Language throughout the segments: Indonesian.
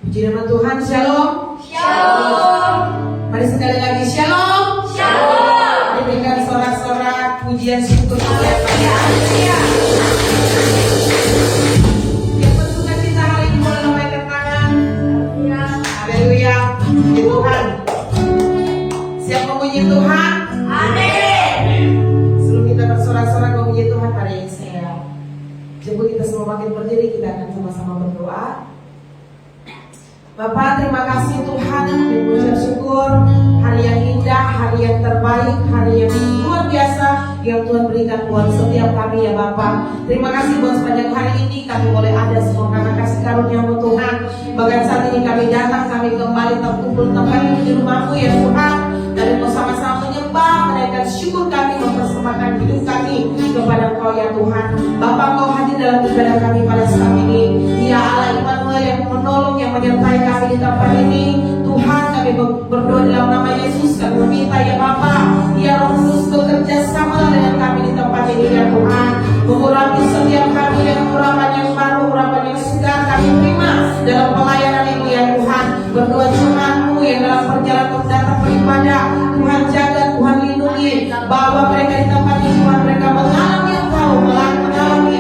Puji nama Tuhan, shalom. Shalom. Mari sekali lagi shalom. Shalom. Mari berikan sorak-sorak pujian syukur kepada Tuhan. Yang bersuka cita hari ini boleh lambaikan tangan. Haleluya. Puji Tuhan. Siap memuji Tuhan? Amin. Sebelum kita bersorak-sorak memuji Tuhan, mari saya jemput kita semua makin berdiri, kita akan sama-sama berdoa. Bapak, terima kasih Tuhan, kami mengucap syukur hari yang indah, hari yang terbaik, hari yang luar biasa yang Tuhan berikan buat setiap kami ya Bapak. Terima kasih buat sepanjang hari ini kami boleh ada semua karena kasih karunia-Mu Tuhan. Bahkan saat ini kami datang, kami kembali terkumpul kembali di rumah-Mu ya Tuhan, dan mau sama-sama menyembah, menaikkan syukur kami, mempersembahkan hidup kami kepada Engkau ya Tuhan. Bapak, Engkau hadir dalam ibadah kami pada saat ini. Ya Allah Immanuel yang menolong, yang menyertai kami di tempat ini. Tuhan, kami berdoa dalam nama Yesus. Kami meminta ya Bapa, ya Roh Kudus bekerja sama dengan kami di tempat ini ya Tuhan. Mengurapi setiap kami dengan urapan yang baru, urapan yang segar kami terima dalam pelayanan ini ya Tuhan. Berdoa jemaat-Mu yang dalam perjalanan datang beribadah, Tuhan jaga, Tuhan lindungi. Bawa mereka di tempat ini Tuhan, mereka mengalami Engkau, mengalami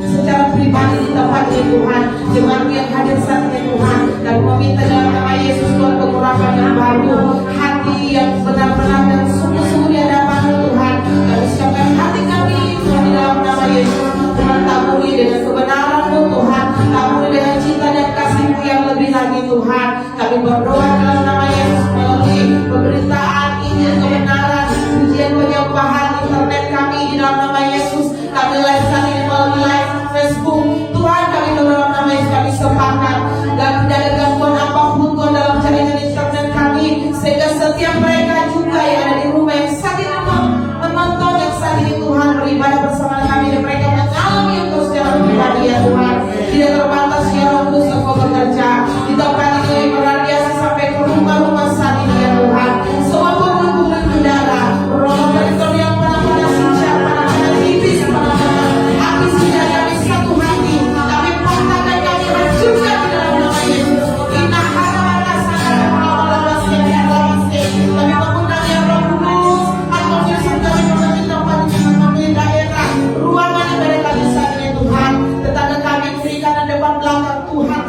secara pribadi di tempat ini Tuhan. Jemaat yang hadir saat ini Tuhan, dan meminta dalam nama Yesus Tuhan pengurapan yang baru, hati yang benar-benar dan sungguh-sungguh di hadapan Tuhan. Kami siapkan hati kami Tuhan di dalam nama Yesus. Tuhan taburi dengan kebenaran-Mu Tuhan, taburi dengan cinta dan kasih-Mu yang lebih lagi Tuhan. Kami berdoa dalam nama Yesus melalui pemberitaan Injil kebenaran, ujian penyembahan internet kami di dalam nama Yesus. Kami live saat ini melalui live Facebook Tuhan, kami dalam nama Yesus kami sepakat dan tidak ada gangguan apapun Tuhan dalam jaringan internet kami, sehingga setiap mereka juga yang ada di rumah yang saat ini menonton, yang saat ini Tuhan beribadah bersama kami, dan mereka mengalami Engkau secara pribadi ya Tuhan. Tidak terbatas ya Roh Kudus Engkau bekerja di tempat ini berradiasi sampai ke rumah-rumah saat ini ya Tuhan. Semua punggung udara, roh rektor yang mana-mana sincap, mana-mana tipis, mana-mana api sudah kami satu hati, kami patahkan, kami hancurkan di dalam nama Yesus. Inah hara-hara sangat Allah kami mengundang ya Roh Kudus atau Yesus, kami memiliki tempat di memiliki daerah ruangan ibadah kami saat ini Tuhan. Tetangga kami kiri kanan depan belakang Tuhan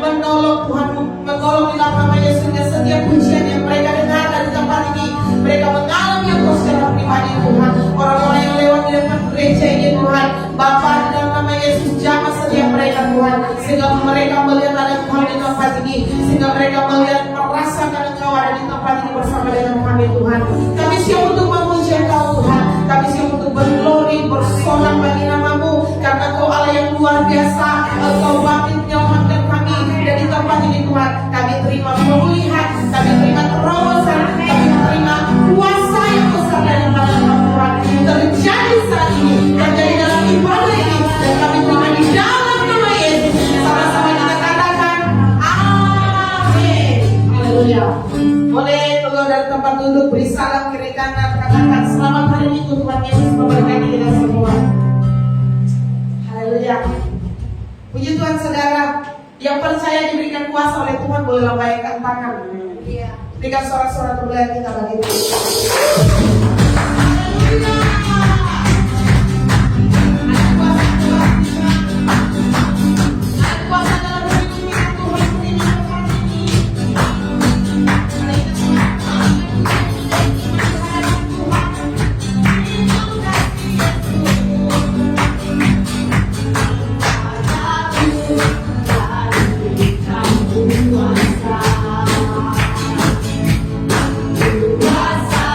menolong, Tuhan menolong di dalam nama Yesus. Dan setiap pujian yang mereka dengar dari tempat ini, mereka mengalami Engkau secara pribadi Tuhan. Orang-orang yang lewat di depan gereja ini Tuhan, Bapa di dalam nama Yesus jamah setiap mereka Tuhan, sehingga mereka melihat ada Tuhan di tempat ini, sehingga mereka melihat merasakan Engkau ada di tempat ini bersama dengan kami Tuhan. Kami siap untuk memuji Engkau Tuhan, kami siap untuk berglori, bersorak bagi nama-Mu, karena Engkau Allah yang luar biasa. Engkau bangkit menyelamatkan kami dari tempat ini Tuhan. Kami terima pemulihan, kami terima terobosan, kami terima kuasa yang besar dari Tuhan terjadi saat ini, terjadi dalam ibadah ini, dan kami terima di dalam nama Yesus. Sama-sama kita katakan amin. Haleluya. Boleh keluar dari tempat duduk, beri salam kiri kanan, katakan selamat hari Minggu, Tuhan Yesus memberkati kita semua. Haleluya. Puji Tuhan saudara, yang percaya diberikan kuasa oleh Tuhan boleh lambaikan tangan. Berikan sorak-sorak kemuliaan kita bagi Tuhan. Kuasa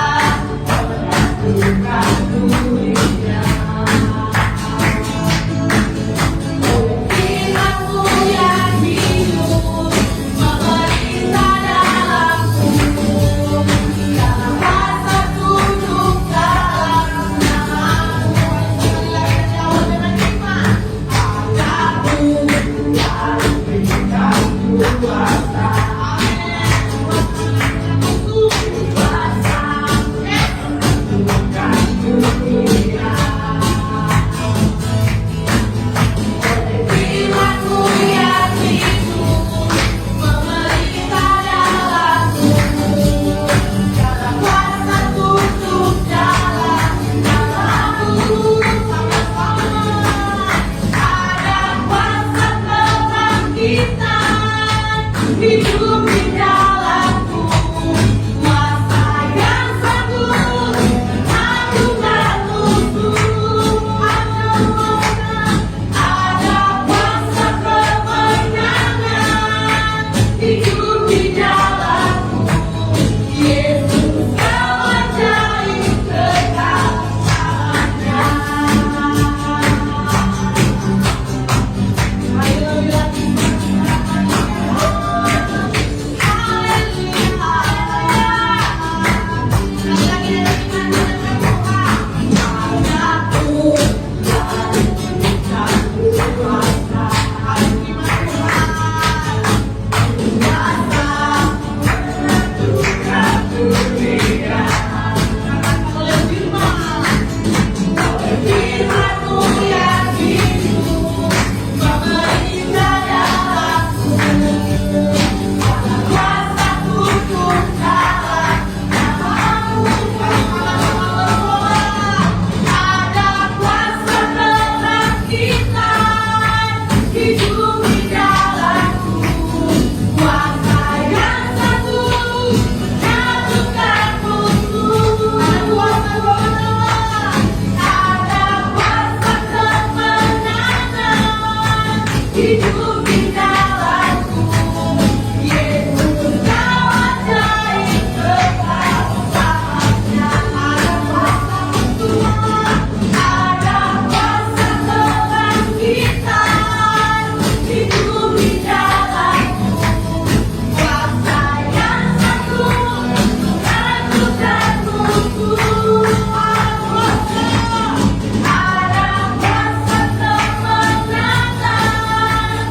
hidup di dalamku. Yesus kau ajaib, kekuasaannya ada kuasa Tuhan, ada kuasa kebangkitan. Hidup di dalamku, kuasa yang satu untuk lakukan musuh. Ada kuasa kemenangan,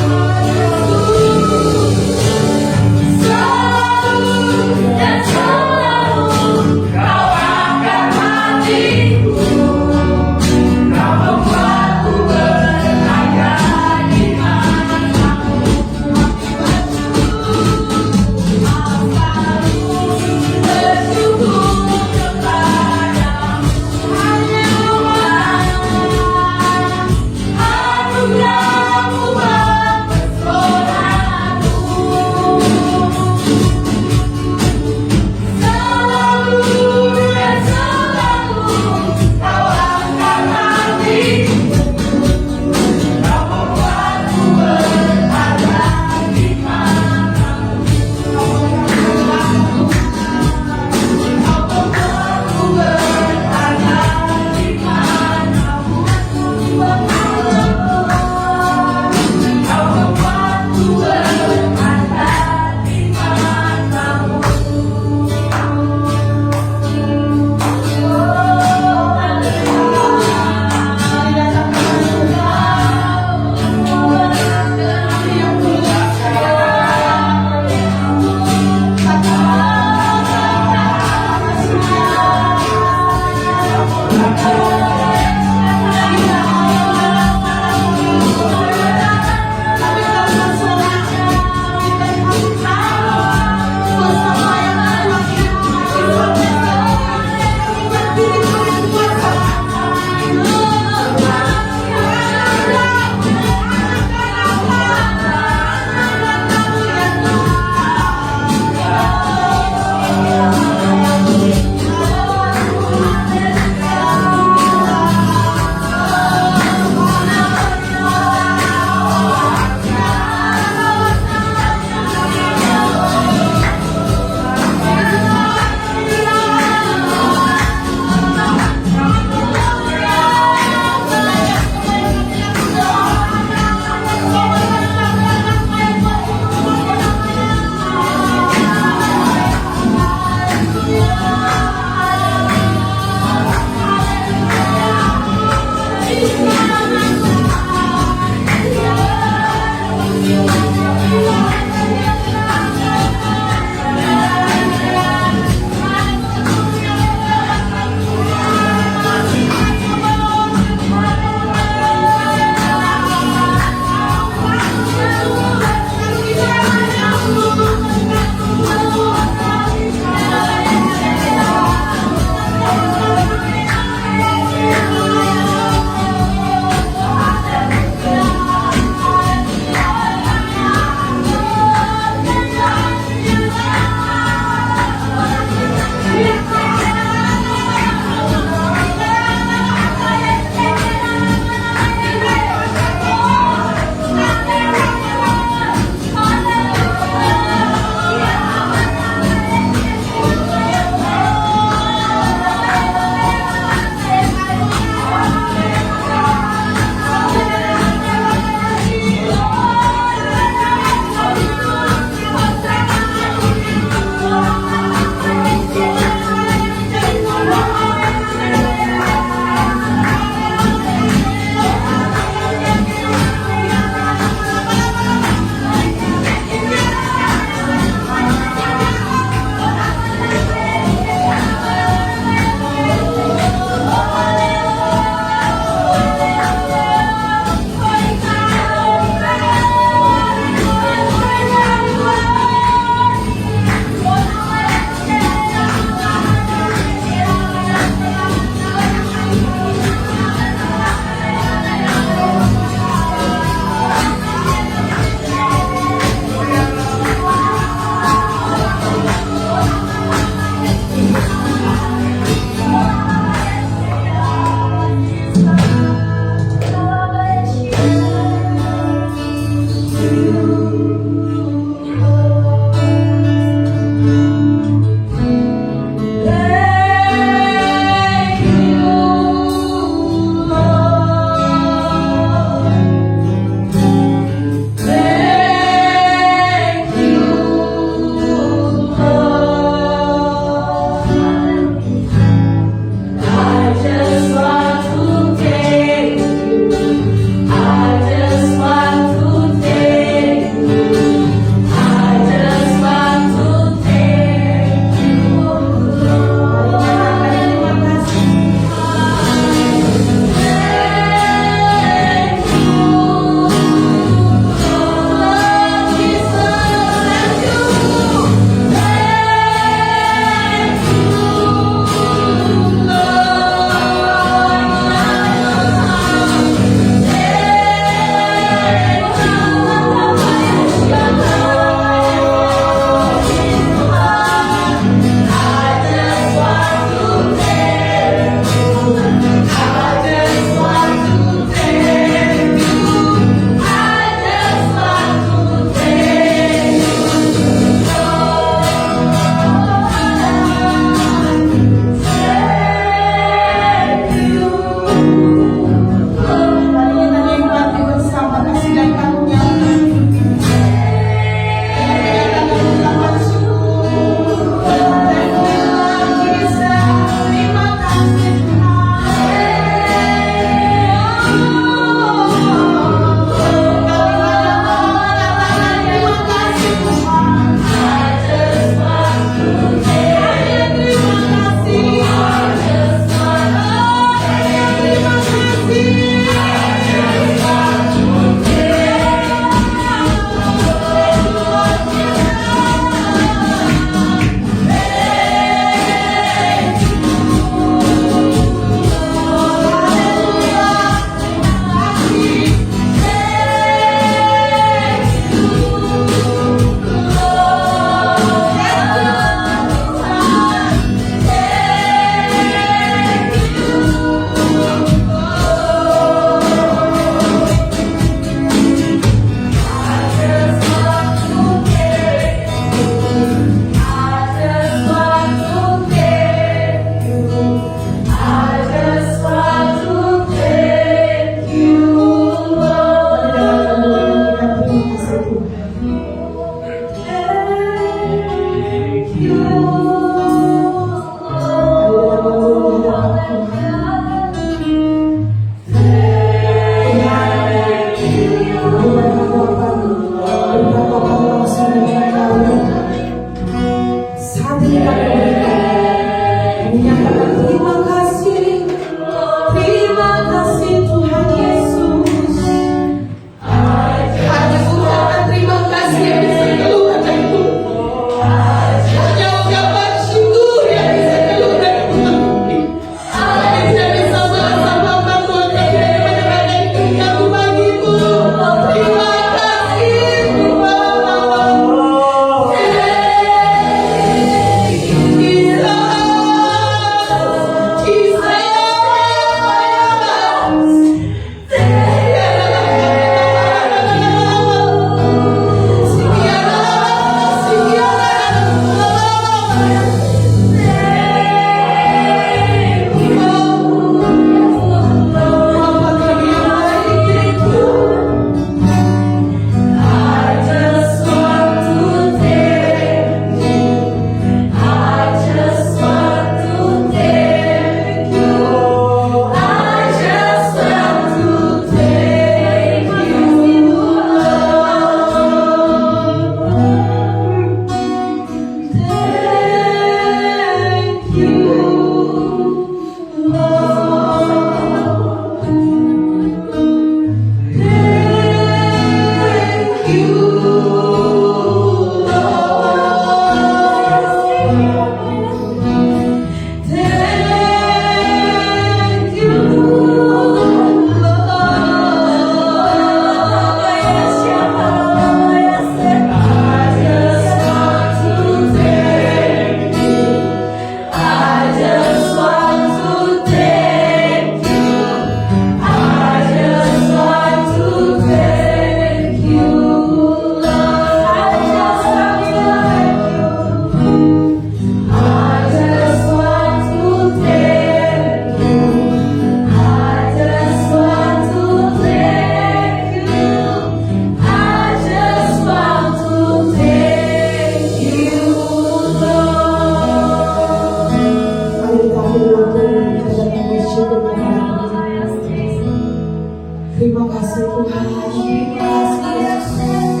Terima kasih Tuhan. Terima kasih Yesus.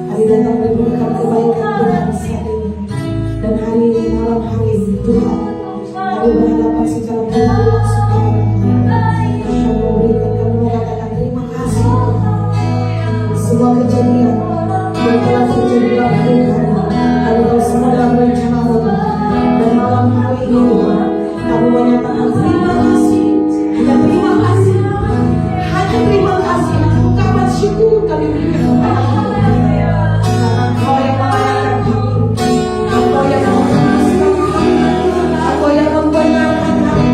Hari datang memberikan kebaikan Tuhan saat ini. Dan hari ini, malam hari ini Tuhan, kami berhadapan secara pribadi langsung kepada kami. Kami memberikan, kami mengatakan terima kasih Tuhan. Semua kejadian yang telah terjadi dalam hidup kami, kami tahu semua dalam rencana-Mu. Dan malam hari ini Tuhan, kami menyatakan terima kasih. Hanya terima kasih. Hanya terima kasih. Ungkapan syukur kami berikan kepada Tuhan. Karena Engkau yang melayakan kami, Engkau yang memutuskan kami, Engkau yang membenarkan kami,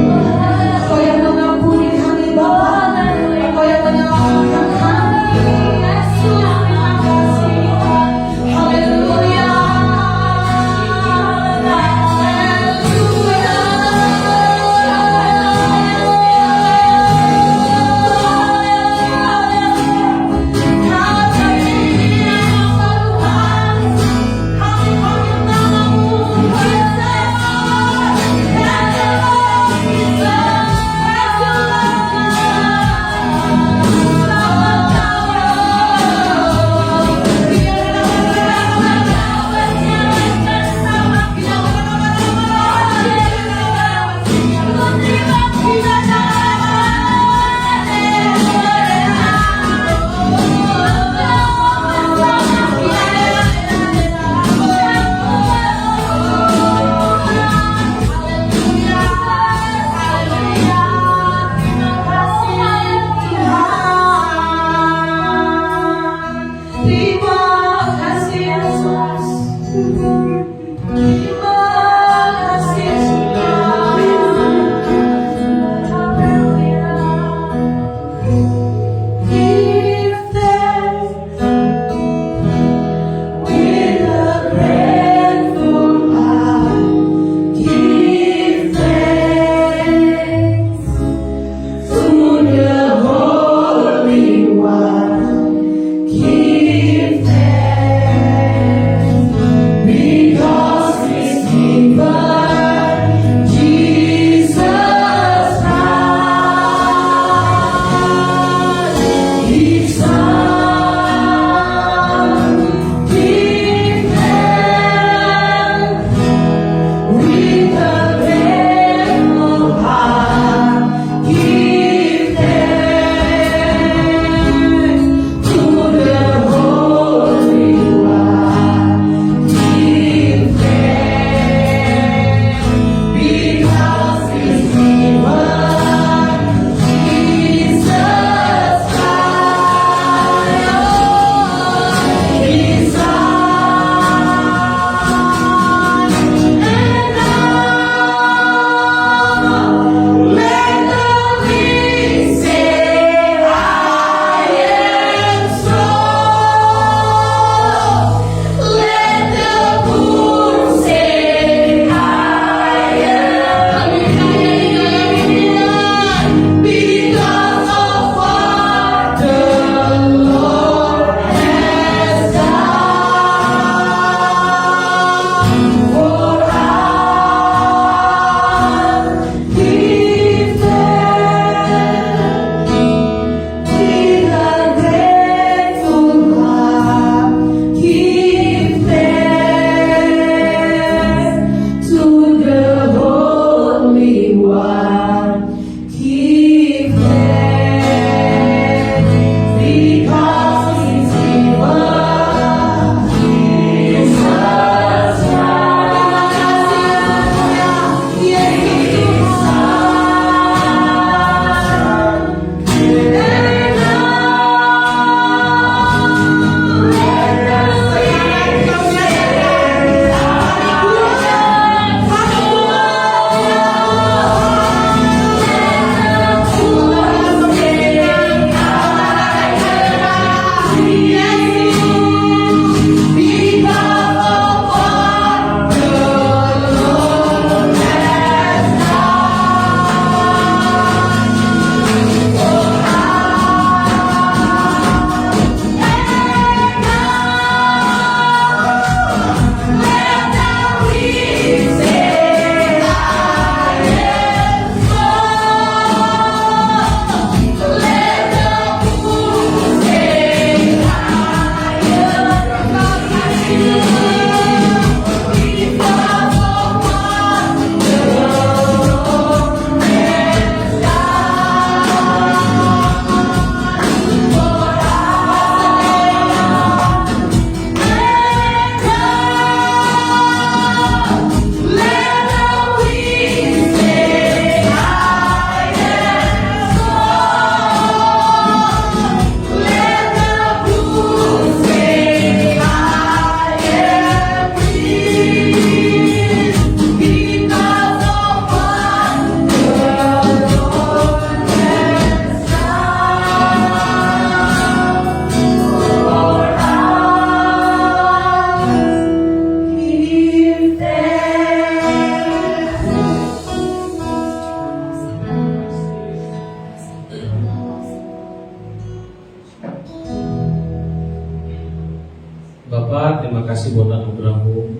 Bapa, terima kasih buat anugerah-Mu.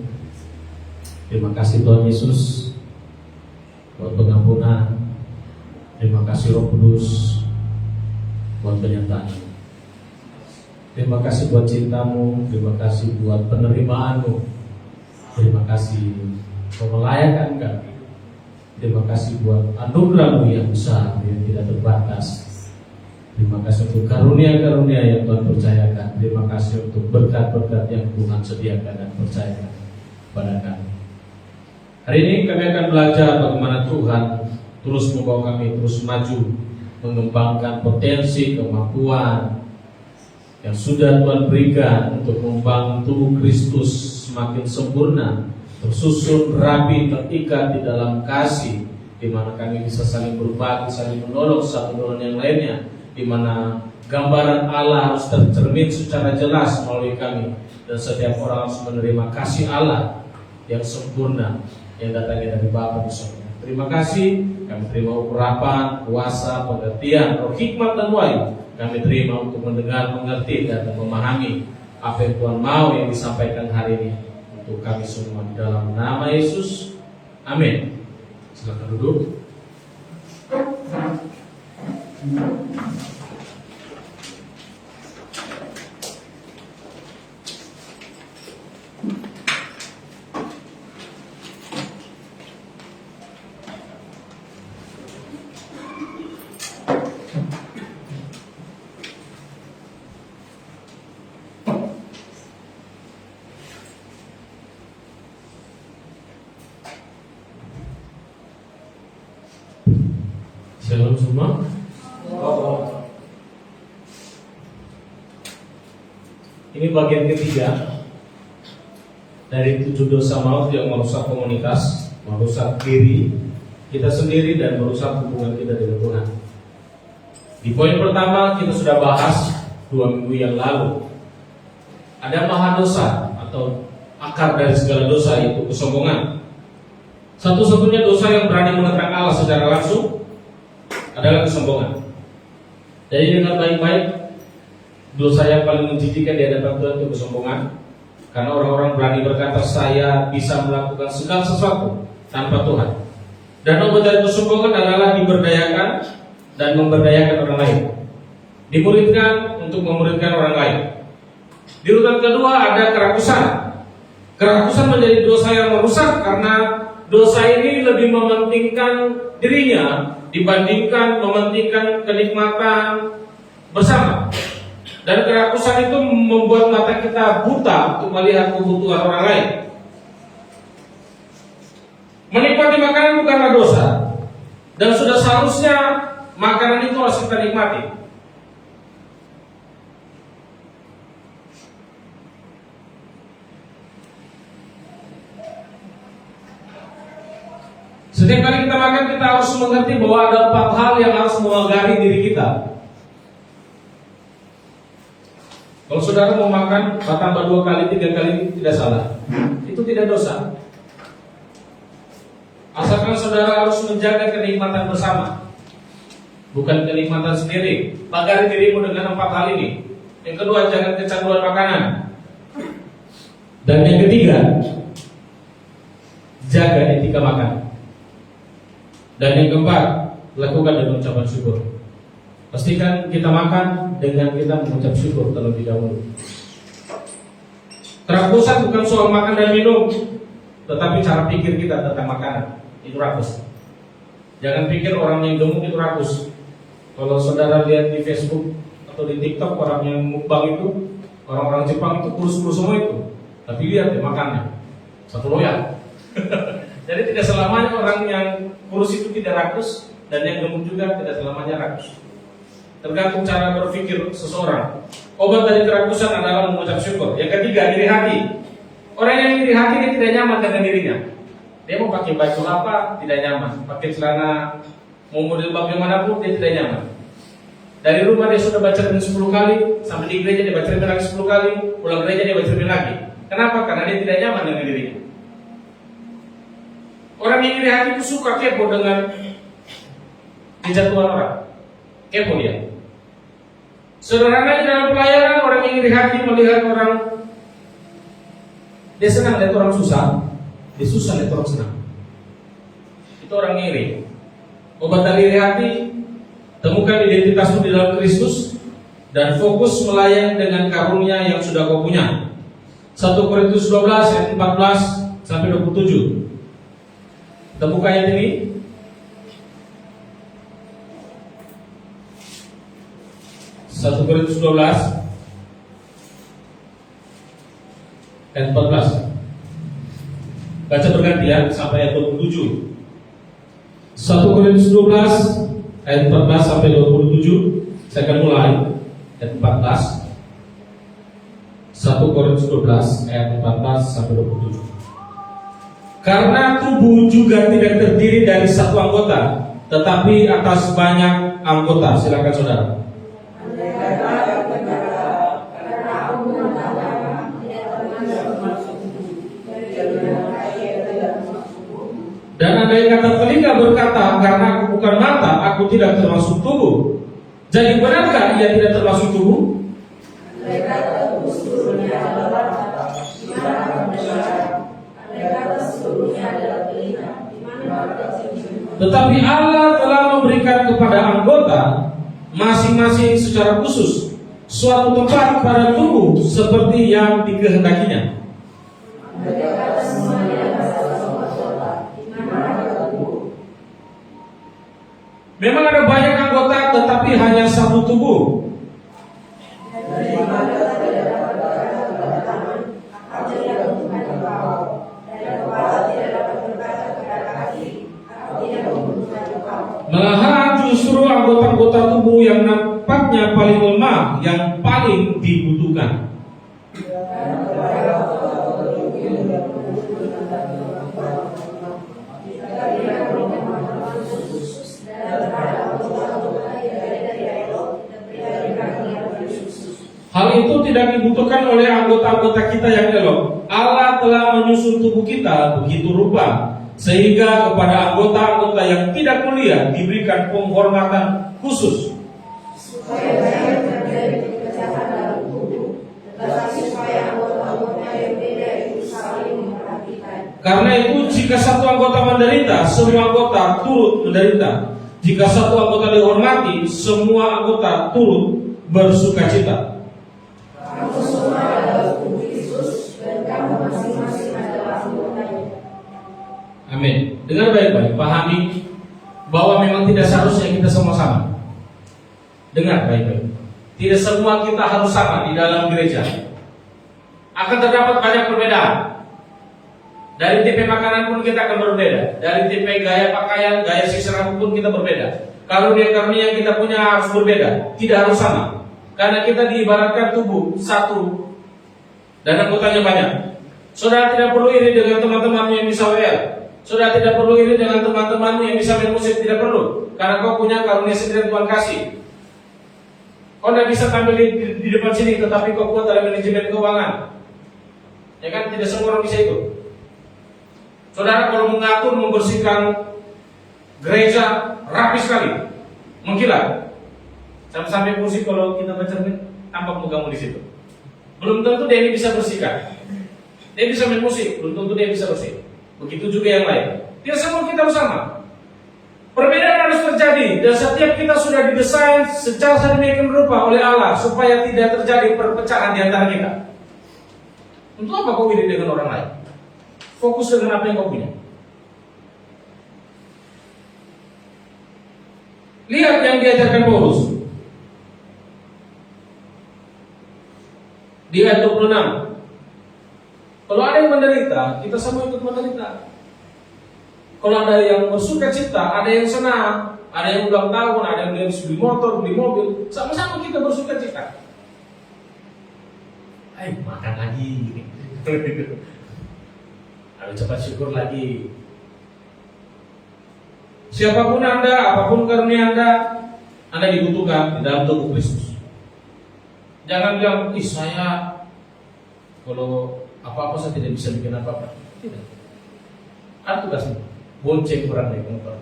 Terima kasih Tuhan Yesus buat pengampunan. Terima kasih Roh Kudus buat penyertaan. Terima kasih buat cinta-Mu. Terima kasih buat penerimaan-Mu. Terima kasih buat melayakan kami. Terima kasih buat anugerah-Mu yang besar, yang tidak terbatas. Terima kasih untuk karunia-karunia yang Tuhan percayakan. Terima kasih untuk berkat-berkat yang Tuhan sediakan dan percayakan pada kami. Hari ini kami akan belajar bagaimana Tuhan terus membawa kami terus maju, mengembangkan potensi, kemampuan yang sudah Tuhan berikan untuk membangun tubuh Kristus semakin sempurna, tersusun, rapi, terikat di dalam kasih, di mana kami bisa saling berbagi, saling menolong satu dengan yang lainnya, di mana gambaran Allah harus tercermin secara jelas melalui kami, dan setiap orang harus menerima kasih Allah yang sempurna yang datangnya dari Bapa di surga. Terima kasih, kami terima urapan, kuasa, pengertian, roh hikmat dan wahyu. Kami terima untuk mendengar, mengerti, dan memahami apa yang Tuhan mau yang disampaikan hari ini untuk kami semua di dalam nama Yesus. Amin. Silakan duduk. Shalom semua. Ini bagian ketiga dari 7 dosa maut yang merusak komunitas, merusak diri kita sendiri, dan merusak hubungan kita dengan Tuhan. Di poin pertama kita sudah bahas 2 minggu yang lalu. Ada mahadosa atau akar dari segala dosa, yaitu kesombongan. Satu-satunya dosa yang berani menentang Allah secara langsung adalah kesombongan. Jadi dengan baik-baik, dosa yang paling menjijikkan di hadapan Tuhan itu kesombongan. Karena orang-orang berani berkata, saya bisa melakukan segala sesuatu tanpa Tuhan. Dan obat dari kesombongan adalah diberdayakan dan memberdayakan orang lain. Dimuridkan untuk memuridkan orang lain. Di urutan kedua ada kerakusan. Kerakusan menjadi dosa yang merusak karena dosa ini lebih mementingkan dirinya dibandingkan mementingkan kenikmatan bersama. Dan kerakusan itu membuat mata kita buta untuk melihat kebutuhan orang lain. Menikmati makanan bukanlah dosa, dan sudah seharusnya makanan itu harus kita nikmati. Setiap kali kita makan, kita harus mengerti bahwa ada 4 hal yang harus mengagari diri kita. Kalau saudara mau makan, tambah 2 kali, 3 kali, tidak salah. Itu tidak dosa. Asalkan saudara harus menjaga kenikmatan bersama, bukan kenikmatan sendiri. Pagari dirimu dengan 4 hal ini. Yang kedua, jangan kecanduan makanan. Dan yang ketiga, jaga etika makan. Dan yang keempat, lakukan dengan ucapan syukur. Pastikan kita makan dengan kita mengucap syukur terlebih dahulu. Kerakusan bukan soal makan dan minum, tetapi cara pikir kita tentang makanan. Itu rakus. Jangan pikir orang yang gemuk itu rakus. Kalau saudara lihat di Facebook atau di TikTok, orang yang mukbang itu, orang-orang Jepang itu kurus-kurus semua itu. Tapi lihat ya makannya, satu loyal. Jadi tidak selamanya orang yang kurus itu tidak rakus, dan yang gemuk juga tidak selamanya rakus. Tergantung cara berpikir seseorang. Obat dari kerakusan adalah mengucap syukur. Yang ketiga, iri hati. Orang yang iri hati dia tidak nyaman dengan dirinya. Dia mau pakai baju apa, tidak nyaman. Pakai celana, mau model bagaimanapun, dia tidak nyaman. Dari rumah dia sudah baca 10 kali, sampai di gereja dia baca lagi 10 kali, pulang gereja dia baca lagi. Kenapa? Karena dia tidak nyaman dengan dirinya. Orang yang iri hati itu suka kepo dengan kejatuhan orang. Kepo dia. Sederhananya dalam pelayanan, orang yang iri hati melihat orang Dia senang lihat orang susah, dia susah lihat orang senang. Itu orang iri. Obat dari iri hati, temukan identitasmu di dalam Kristus dan fokus melayani dengan karunia yang sudah kau punya. 1 Korintus 12 ayat 14 sampai 27. Kita buka ayat ini. 1 Korintus 12 ayat 14. Baca bergantian sampai ayat 27. 1 Korintus 12 ayat 14 sampai 27. Saya akan mulai ayat 14. 1 Korintus 12 ayat 14 sampai 27. Karena tubuh juga tidak terdiri dari satu anggota, tetapi atas banyak anggota. Silakan saudara. Dan ada yang kata telinga berkata, karena aku bukan mata, aku tidak termasuk tubuh. Jadi benarkah ia tidak termasuk tubuh? Tetapi Allah telah memberikan kepada anggota masing-masing secara khusus suatu tempat pada tubuh seperti yang dikehendakinya. Memang ada banyak anggota tetapi hanya satu tubuh. Malahan justru anggota-anggota tubuh yang nampaknya paling lemah yang paling dibutuhkan. Hal itu tidak dibutuhkan oleh anggota-anggota kita yang elok. Allah telah menyusun tubuh kita begitu rupa sehingga kepada anggota-anggota yang tidak mulia diberikan penghormatan khusus. Karena itu jika satu anggota menderita, semua anggota turut menderita. Jika satu anggota dihormati, semua anggota turut bersukacita. Amin. Dengar baik-baik, pahami bahwa memang tidak seharusnya kita semua sama. Dengar baik-baik. Tidak semua kita harus sama di dalam gereja. Akan terdapat banyak perbedaan. Dari tipe makanan pun kita akan berbeda. Dari tipe gaya pakaian, gaya sisir rambut pun kita berbeda. Karunia-karunia yang kita punya harus berbeda. Tidak harus sama. Karena kita diibaratkan tubuh satu dan anggotanya banyak. Saudara tidak perlu iri dengan teman-temanmu yang bisa WL. Saudara tidak perlu iri dengan teman-temanmu yang bisa main musik. Tidak perlu. Karena kau punya karunia sendiri yang Tuhan kasih. Kau tidak bisa tampil di depan sini, tetapi kau kuat dalam manajemen keuangan. Ya kan? Tidak semua orang bisa itu. Saudara kalau mengatur, membersihkan gereja rapi sekali, mengkilat. Sampai musik kalau kita baca tampak mukamu di situ. Belum tentu dia ini bisa bersihkan. Dia bisa main musik, belum tentu dia bisa bersih. Begitu juga yang lain. Tidak semua kita harus sama. Perbedaan harus terjadi dan setiap kita sudah didesain secara sedemikian rupa oleh Allah supaya tidak terjadi perpecahan di antara kita. Untuk apa kau iri dengan orang lain? Fokus dengan apa yang kau punya. Lihat yang diajarkan Paulus di ayat 26. Kalau ada yang menderita, kita semua ikut menderita. Kalau ada yang bersuka cita, ada yang senang, ada yang ulang tahun, ada yang beli motor, beli mobil, sama-sama kita bersuka cita. Ayo makan lagi. Ayo cepat syukur lagi. Siapapun Anda, apapun karunia Anda dibutuhkan di dalam tubuh Kristus. Jangan bilang, saya kalau apa-apa saya tidak bisa bikin apa-apa. Tidak. Ada tugasmu. Bonceng orang naik motor.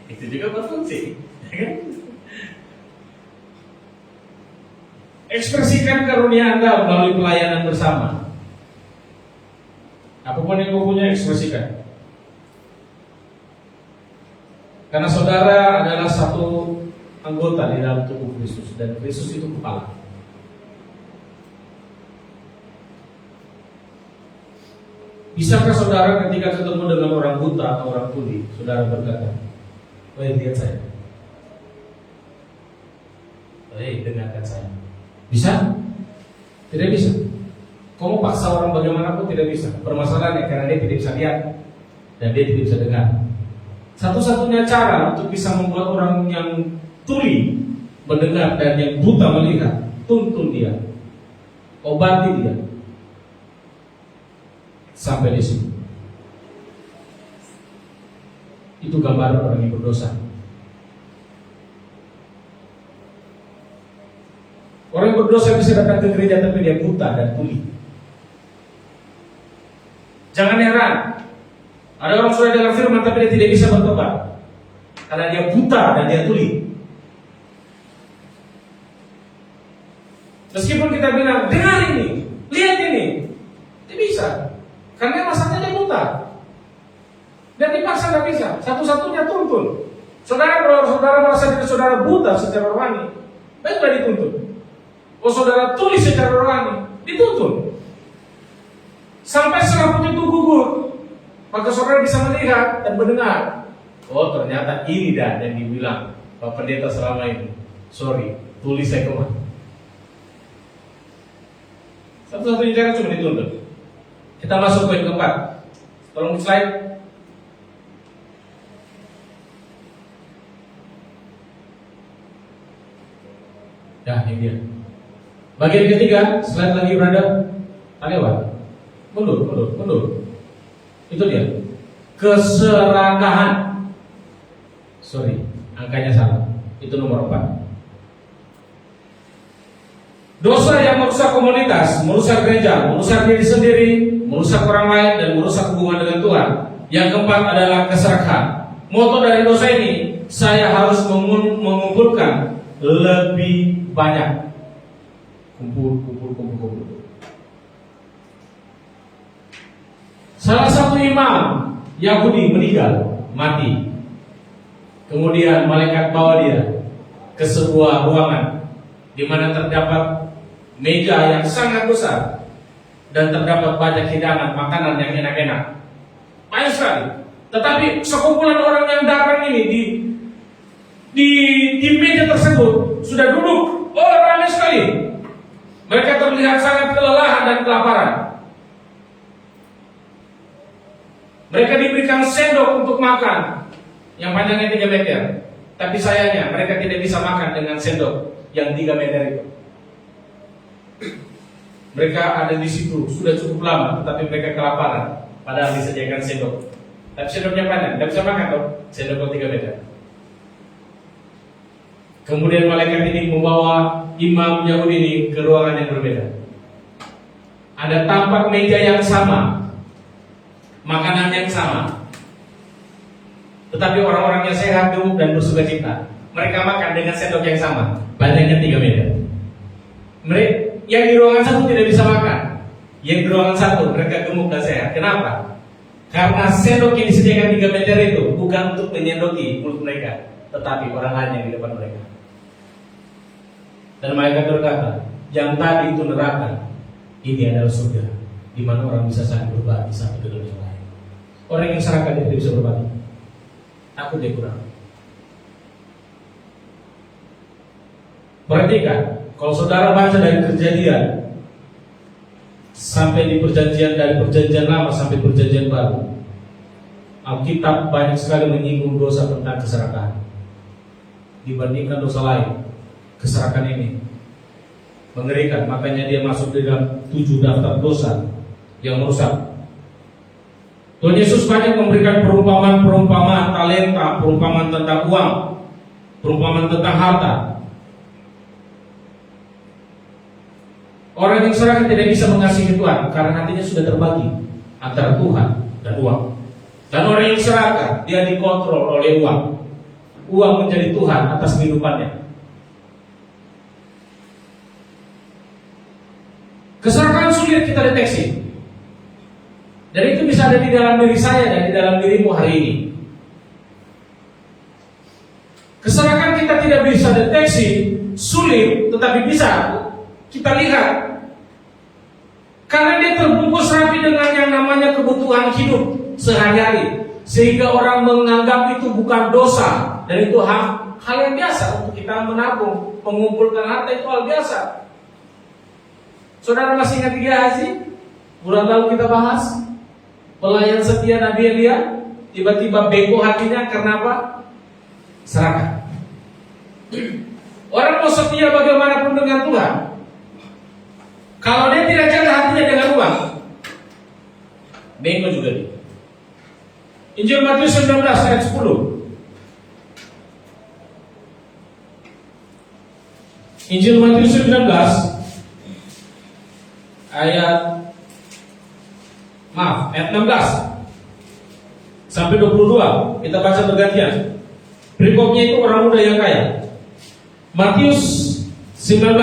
Itu juga berfungsi. Ekspresikan karunia Anda melalui pelayanan bersama. apapun yang kau punya, ekspresikan. Karena saudara adalah satu anggota di dalam tubuh Kristus, dan Kristus itu kepala. Bisakah saudara ketika ketemu dengan orang buta atau orang tuli, saudara berkata, "Woi, lihat saya. Woi, dengarkan saya." Bisa? Tidak bisa. Kamu paksa orang bagaimanapun tidak bisa. Permasalahannya karena dia tidak bisa lihat dan dia tidak bisa dengar. Satu-satunya cara untuk bisa membuat orang yang tuli mendengar dan yang buta melihat, tuntun dia, obati dia sampai di sini. Itu gambaran orang yang berdosa. Orang yang berdosa bisa datang ke gereja tapi dia buta dan tuli. Jangan heran, ada orang sudah dengar firman tapi dia tidak bisa bertobat karena dia buta dan dia tuli. Meskipun kita bilang, dengar ini, lihat ini, tidak bisa, karena masanya dia buta dan dipaksa tidak bisa. Satu-satunya tuntun. Saudara, kalau saudara merasa diri saudara buta secara rohani, baiklah dituntun. Kalau saudara tuli secara rohani, dituntun sampai serabut itu gugur, maka saudara bisa melihat dan mendengar. Oh, ternyata ini dah yang dibilang Pak Pendeta selama ini. Sorry, tulis saya kemana? Satu-satunya cara cuma dituntun. Kita masuk poin keempat. Tolong slide. Ya, ini dia. Bagian ketiga, slide lagi berada. Lewat. Mundur. Itu dia. Keserakahan. Sorry, angkanya salah. Itu nomor 4. Dosa yang merusak komunitas, merusak gereja, merusak diri sendiri, merusak orang lain, dan merusak hubungan dengan Tuhan. Yang keempat adalah keserakahan. Moto dari dosa ini, saya harus mengumpulkan lebih banyak. Kumpul. Salah satu imam Yahudi meninggal, mati. Kemudian malaikat bawa dia ke sebuah ruangan di mana terdapat meja yang sangat besar dan terdapat banyak hidangan makanan yang enak-enak. Banyak sekali. Tetapi sekumpulan orang yang datang ini di meja tersebut sudah duduk, ramai sekali. Mereka terlihat sangat kelelahan dan kelaparan. Mereka diberikan sendok untuk makan yang panjangnya 3 meter. Tapi sayangnya mereka tidak bisa makan dengan sendok yang 3 meter itu. Mereka ada di situ sudah cukup lama, tetapi mereka kelaparan. Padahal disediakan sendok. Tapi sendoknya panjang, tidak bisa makan toh. Sendok 3 meter. Kemudian malaikat ini membawa imam Yahudi ini ke ruangan yang berbeda. Ada tampak meja yang sama, makanan yang sama, tetapi orang-orang yang sehat, gemuk dan bersukacita, mereka makan dengan sendok yang sama, panjangnya 3 meter. Mereka yang di ruangan satu tidak bisa makan, yang di ruangan satu mereka gemuk dan sehat. Kenapa? Karena sendok yang disediakan 3 meter itu bukan untuk menyendoki mulut mereka, tetapi orang lain yang di depan mereka. Dan malaikat berkata, yang tadi itu neraka, ini adalah surga, di mana orang bisa saling berbagi satu dengan yang lain. Orang yang serakah tidak bisa berbagi, takut dia kurang. Perhatikan, kalau saudara baca dari Kejadian sampai di perjanjian, dari perjanjian lama sampai perjanjian baru, Alkitab banyak sekali menyinggung dosa tentang keserakahan dibandingkan dosa lain. Keserakahan ini mengerikan, makanya dia masuk di dalam 7 daftar dosa yang merusak. Tuhan Yesus banyak memberikan perumpamaan talenta, perumpamaan tentang uang, perumpamaan tentang harta. Orang yang serakah tidak bisa mengasihi Tuhan karena hatinya sudah terbagi antara Tuhan dan uang. Dan orang yang serakah, dia dikontrol oleh uang. Uang menjadi Tuhan atas kehidupannya. Keserakahan sulit kita deteksi. Dan itu bisa ada di dalam diri saya dan di dalam dirimu hari ini. Keserakan kita tidak bisa deteksi, sulit, tetapi bisa kita lihat. Karena dia terbungkus rapi dengan yang namanya kebutuhan hidup sehari-hari, sehingga orang menganggap itu bukan dosa, dan itu hal yang biasa untuk kita menabung, mengumpulkan harta itu hal biasa. Saudara masih ingat Gehazi? Bulan lalu kita bahas pelayan setia Nabi Elia, tiba-tiba bego hatinya karena apa? Serakah. Orang mau setia bagaimanapun dengan Tuhan, kalau dia tidak jaga hatinya dengan uang, bego juga dia. Injil Matius 19 ayat 10. Injil Matius 19 ayat 16 sampai 22. Kita baca bergantian. Perikopnya itu orang muda yang kaya. Matius 19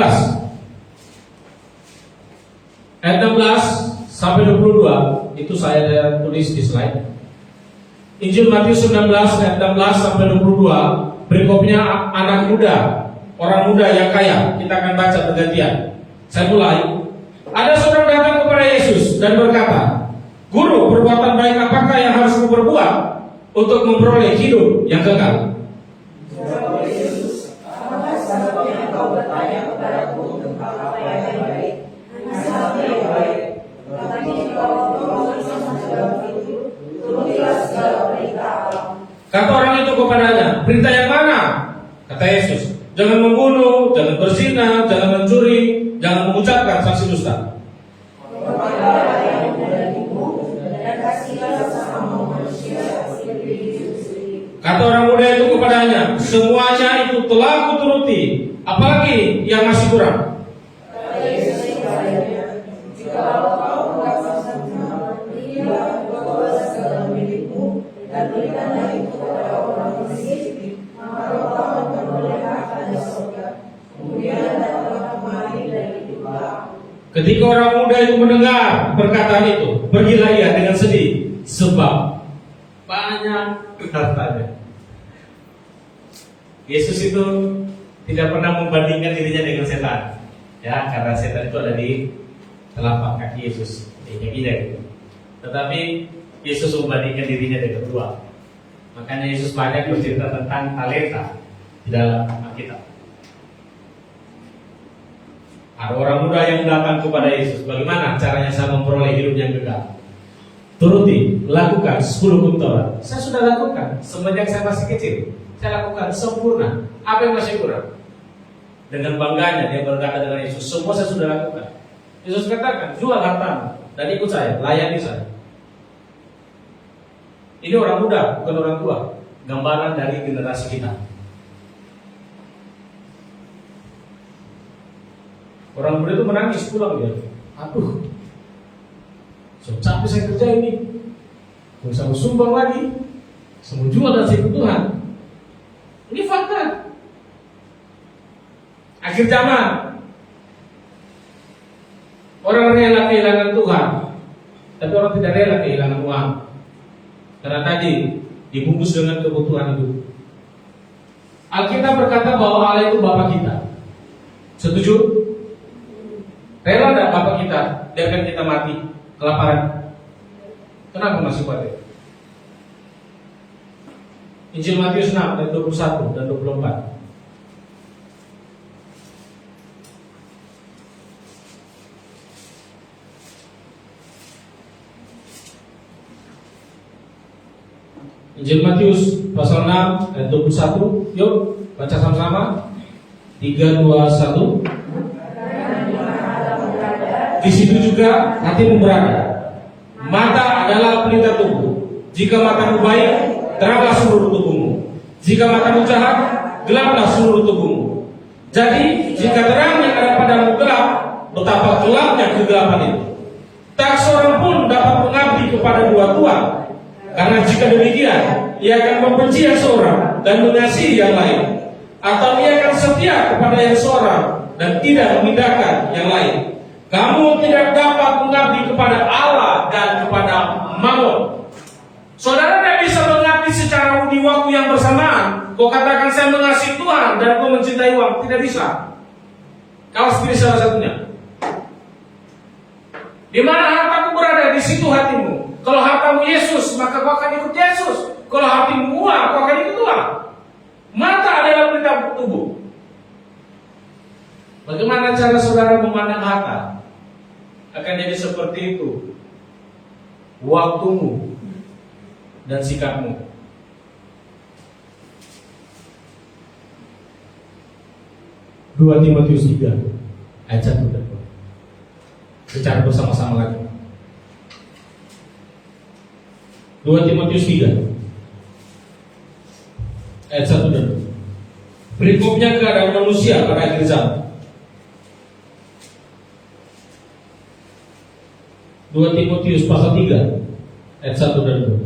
ayat 16 sampai 22. Itu saya tulis di slide. Injil Matius 19 ayat 16 sampai 22. Perikopnya anak muda, orang muda yang kaya. Kita akan baca bergantian. Saya mulai. Ada seorang datang kepada Yesus dan berkata, "Guru, perbuatan baik apakah yang harus kuperbuat untuk memperoleh hidup yang kekal?" Jawab Yesus, "Apa sebabnya engkau bertanya kepadaku tentang apa yang baik? Hanya satu yang baik. Tetapi jika engkau menjawab itu, turutilah segala perintah Allah." Kata orang itu kepadanya, "Perintah yang mana?" Kata Yesus, "Jangan membunuh, jangan berzina, jangan mencuri, jangan mengucapkan saksi dusta." Hormatilah ayahmu dan ibumu, dan kasihilah sesamamu manusia seperti dirimu sendiri. Kata orang muda itu kepadanya, "Semuanya itu telah kuturuti, apalagi yang masih kurang?" Kata Yesus kepadanya, "Jika engkau merasa senang, pergilah, jualah segala milikmu, dan berikanlah itu kepada orang miskin, maka engkau akan beroleh harta di surga. Kemudian datanglah kemari dan hiduplah." Ketika orang muda itu mendengar perkataan itu, pergilah ia dengan sedih, sebab banyak hartanya. Yesus itu tidak pernah membandingkan dirinya dengan setan, ya, karena setan itu ada di telapak kaki Yesus, di kakinya gitu. Tetapi Yesus membandingkan dirinya dengan dua. Makanya Yesus banyak bercerita tentang talenta di dalam Alkitab. Ada orang muda yang datang kepada Yesus. Bagaimana caranya saya memperoleh hidup yang kekal? Turuti, lakukan 10 hukum Taurat. Saya sudah lakukan semenjak saya masih kecil. Saya lakukan sempurna. Apa yang masih kurang? Dengan bangganya dia berkata dengan Yesus, "Semua saya sudah lakukan." Yesus katakan, "Jual hartamu dan ikut saya, layani saya." Ini orang muda, bukan orang tua. Gambaran dari generasi kita. Orang muda itu menangis pulang dia. "Aduh, so capek saya kerja ini, mau saya sumbang lagi, saya mau jual dan saya ikut Tuhan." Ini fakta. Akhir zaman, orang rela kehilangan Tuhan, tapi orang tidak rela kehilangan uang. Karena tadi dibungkus dengan kebutuhan hidup. Alkitab berkata bahwa Allah itu Bapa kita. Setuju? Rela tidak Bapak kita biarkan kita mati kelaparan? Kenapa masih khawatir? Injil Matius 6 ayat 21 dan 24. Injil Matius pasal 6 ayat 21. Yuk baca sama-sama. 3, 2, 1. Di situ juga hatimu berada. Mata adalah pelita tubuh. Jika matamu baik, teranglah seluruh tubuhmu. Jika matamu jahat, gelaplah seluruh tubuhmu. Jadi, jika terang yang ada padamu gelap, betapa gelapnya kegelapan itu. Tak seorang pun dapat mengabdi kepada dua tuan. Karena jika demikian, ia akan membenci yang seorang dan mengasihi yang lain, atau ia akan setia kepada yang seorang dan tidak memindahkan yang lain. Kamu tidak dapat mengabdi kepada Allah dan kepada Mammon. Saudara tidak bisa mengabdi secara di waktu yang bersamaan. Kau katakan saya mengasihi Tuhan dan kau mencintai uang, tidak bisa. Kau sendiri salah satunya. Di mana hartamu berada, di situ hatimu. Kalau hartamu Yesus, maka kau akan ikut Yesus. Kalau hatimu uang, kau akan ikut uang. Mata adalah berita tubuh. Bagaimana cara saudara memandang harta? Akan jadi seperti itu waktumu dan sikapmu. Dua Timotius 3 ayat 1 dan 2. Secara bersama-sama lagi. 2 Timotius 3 ayat 1 dan 2. Berikutnya keadaan manusia pada akhir zaman. 2 Timotius pasal 3 ayat 1 dan 2.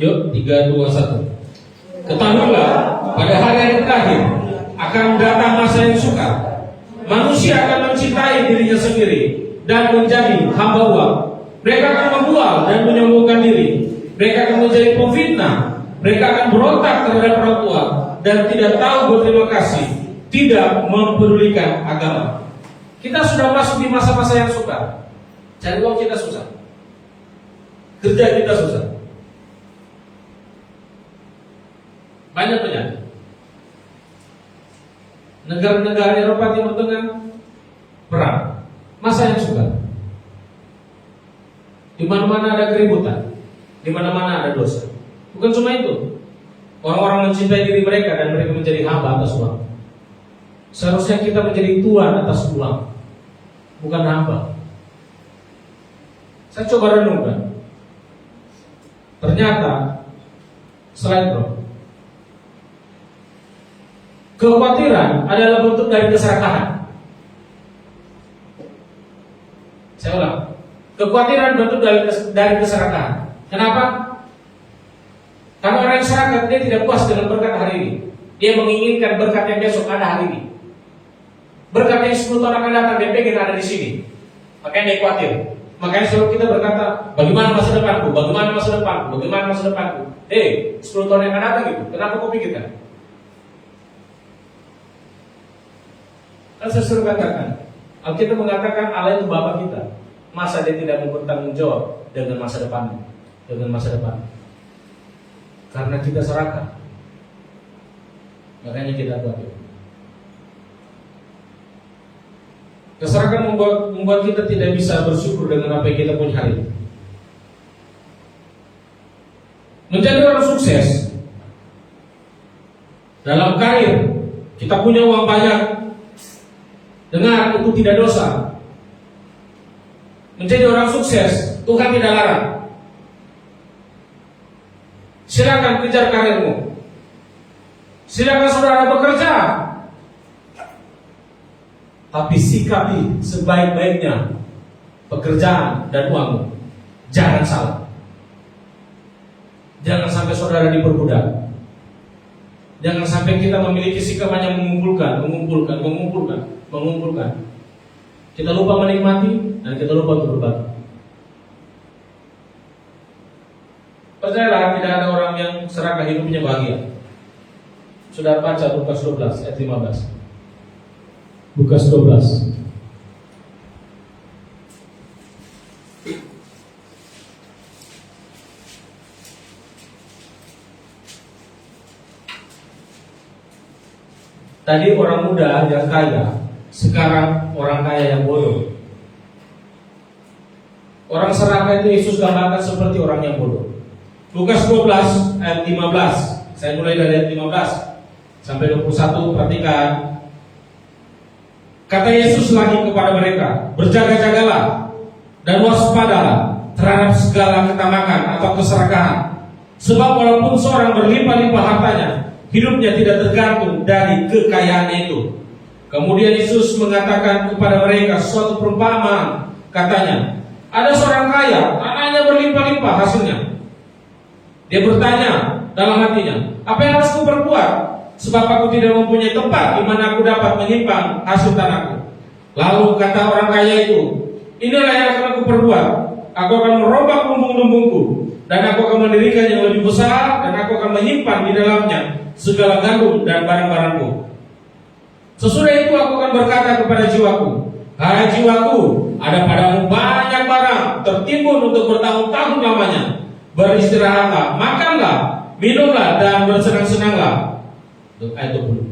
Yuk, 3, 2, 1. Ketahuilah pada hari yang terakhir akan datang masa yang sukar. Manusia akan mencintai dirinya sendiri dan menjadi hamba uang. Mereka akan membual dan menyombongkan diri. Mereka akan menjadi pemfitnah. Mereka akan berontak terhadap orang tua dan tidak tahu berterima kasih, tidak mempedulikan agama. Kita sudah masuk di masa-masa yang sukar. Cari uang kita susah, kerja kita susah, banyak penyakit. Negara-negara Eropa Timur Tengah perang, masa yang sukar. Di mana-mana ada keributan, di mana-mana ada dosa. Bukan cuma itu, orang-orang mencintai diri mereka dan mereka menjadi hamba atas uang. Seharusnya kita menjadi tuan atas uang, bukan hamba. Saya coba renungkan. Ternyata, slide bro, kekhawatiran adalah bentuk dari keserakahan. Saya ulang, kekhawatiran bentuk dari keserakahan. Kenapa? Karena orang yang serakah, dia tidak puas dengan berkat hari ini. Dia menginginkan berkat yang besok ada hari ini. Berkat yang 10 tahun akan datang, dia pengen ada di sini. Makanya dia khawatir. Makanya selalu kita berkata, bagaimana masa depanku? Bagaimana masa depanku? Bagaimana masa depanku? 10 tahun yang akan datang itu, kenapa kau pikirkan? Kan saya suruh katakan, Alkitab mengatakan Allah itu Bapa kita. Masa dia tidak mau bertanggung jawab dengan masa depanmu, dengan masa depan? Karena kita serakah. Makanya kita khawatir. Keserakan membuat kita tidak bisa bersyukur dengan apa yang kita punya hari ini. Menjadi orang sukses dalam karir, kita punya uang banyak. Dengar, itu tidak dosa. Menjadi orang sukses, Tuhan tidak larang. Silakan kejar karirmu. Silakan saudara bekerja. Tapi sikapi sebaik-baiknya pekerjaan dan uangmu. Jangan salah. Jangan sampai saudara diperbudak. Jangan sampai kita memiliki sikap hanya mengumpulkan. Kita lupa menikmati dan kita lupa untuk berbagi. Percayalah, tidak ada orang yang serakah hidupnya bahagia. Sudah baca Lukas 12 ayat 15. Lukas 12. Tadi orang muda yang kaya, sekarang orang kaya yang bodoh. Orang serakah itu Yesus gambarkan seperti orang yang bodoh. Lukas 12 ayat 15. Saya mulai dari ayat 15 sampai 21, perhatikan. Kata Yesus lagi kepada mereka, berjaga-jagalah dan waspadalah terhadap segala ketamakan atau keserakahan. Sebab walaupun seorang berlimpah-limpah hartanya, hidupnya tidak tergantung dari kekayaannya itu. Kemudian Yesus mengatakan kepada mereka suatu perumpamaan. Katanya, ada seorang kaya, anaknya berlimpah-limpah hasilnya. Dia bertanya dalam hatinya, apa yang harus kuperbuat? Sebab aku tidak mempunyai tempat di mana aku dapat menyimpan hasil tanahku. Lalu kata orang kaya itu, inilah yang akan aku perbuat. Aku akan merombak lumbung-lumbungku, dan aku akan mendirikan yang lebih besar, dan aku akan menyimpan di dalamnya segala gandum dan barang-barangku. Sesudah itu aku akan berkata kepada jiwaku, hai jiwaku, ada padamu banyak barang tertimbun untuk bertahun-tahun lamanya. Beristirahatlah, makanlah, minumlah, dan bersenang-senanglah. Ayat 20.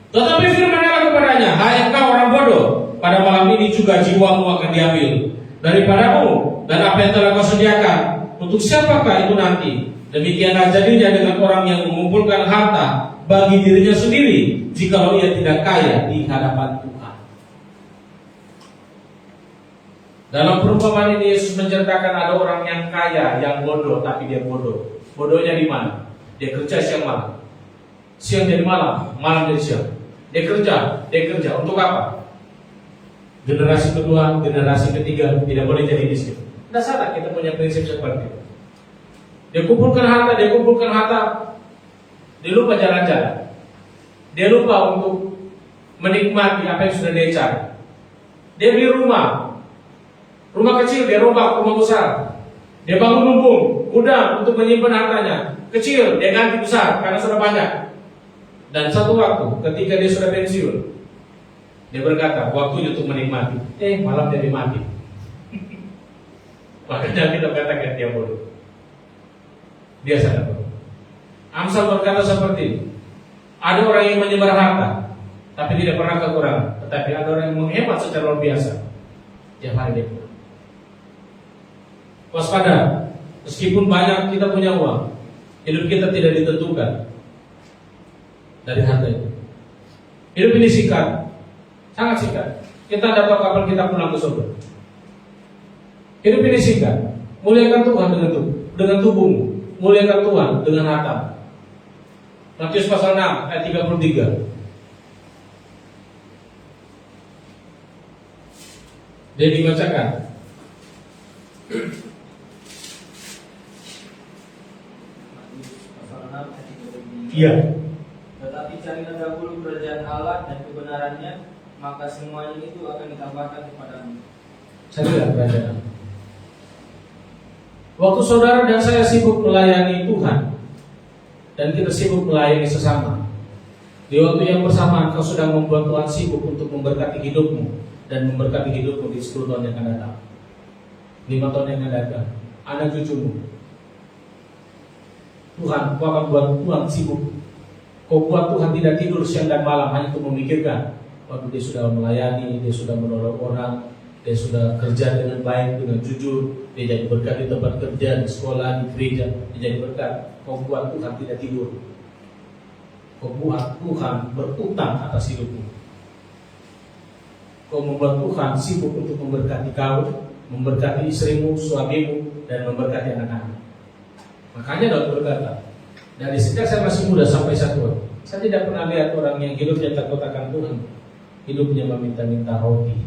Tetapi firman Allah kepadanya, hai engkau orang bodoh, pada malam ini juga jiwamu akan diambil daripadamu, dan apa yang telah kau sediakan, untuk siapakah itu nanti? Demikianlah jadinya dengan orang yang mengumpulkan harta bagi dirinya sendiri, jikalau ia tidak kaya di hadapan Tuhan. Dalam perumpamaan ini Yesus menceritakan ada orang yang kaya, yang bodoh, tapi dia bodoh. Bodohnya di mana? Dia kerja siang malam, siang jadi malam, malam jadi siang. Dia kerja untuk apa? Generasi kedua, generasi ketiga tidak boleh jadi miskin. Tidak salah kita punya prinsip seperti itu. Dia kumpulkan harta, dia lupa jalan-jalan. Dia lupa untuk menikmati apa yang sudah dia cari. Dia beli rumah kecil, dia rombak rumah besar. Dia bangun lumbung, gudang untuk menyimpan hartanya. Kecil, dia ganti besar karena sudah banyak. Dan satu waktu ketika dia sudah pensiun, dia berkata, waktunya untuk menikmati. Malam jadi mati. Makanya kita katakan dia bodoh. Dia sangat bodoh. Amsal berkata seperti ini. Ada orang yang menyebar harta, tapi tidak pernah kekurangan. Tetapi ada orang yang menghemat secara luar biasa. Tiap hari dia kurang. Waspada, meskipun banyak kita punya uang, hidup kita tidak ditentukan dari harta itu. Hidup ini singkat, sangat singkat. Kita tidak tahu kapan kita pulang ke surga. Hidup ini singkat. Muliakan Tuhan dengan tubuhmu, muliakan Tuhan dengan harta. Matius pasal 6 ayat 33. Dia dibacakan. Iya. Tetapi carilah dahulu kerajaan Allah dan kebenarannya, maka semuanya itu akan ditambahkan kepadamu. Carilah kerajaan. Waktu saudara dan saya sibuk melayani Tuhan, dan kita sibuk melayani sesama, di waktu yang bersamaan kau sedang membuat Tuhan sibuk untuk memberkati hidupmu dan memberkati hidupmu di 10 tahun yang akan datang, 5 tahun yang akan datang, anak cucumu. Tuhan, kau akan buat Tuhan sibuk. Kau buat Tuhan tidak tidur siang dan malam hanya untuk memikirkan. Waktu dia sudah melayani, dia sudah menolong orang, dia sudah kerja dengan baik, dengan jujur, dia jadi berkat di tempat kerja, di sekolah, di gereja, dia jadi berkat. Kau buat Tuhan tidak tidur. Kau buat Tuhan berutang atas hidupmu. Kau membuat Tuhan sibuk untuk memberkati kau, memberkati istrimu, suamimu, dan memberkati anak-anak. Makanya Daud berkata, dari sejak saya masih muda sampai saat tua, saya tidak pernah lihat orang yang hidupnya takut akan Tuhan, hidupnya meminta-minta roti.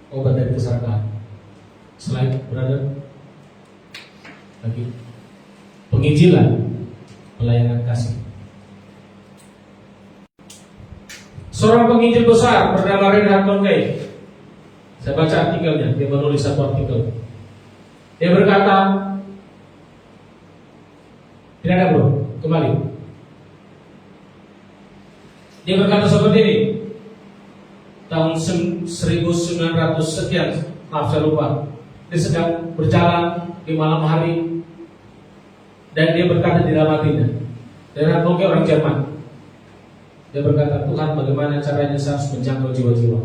Obat dari kesalahan. Selain brother, lagi penginjilan, pelayanan kasih. Seorang penginjil besar bernama Reinhard Bonnke. Saya baca artikelnya, dia menulis satu artikel. Dia berkata, tidak ada bro, kembali. Dia berkata seperti ini. Tahun 1900 sekian, maaf saya lupa. Dia sedang berjalan di malam hari dan dia berkata di dalam hatinya. Reinhard Bonnke orang Jerman. Dia berkata, Tuhan, bagaimana caranya saya harus menjangkau jiwa-jiwa?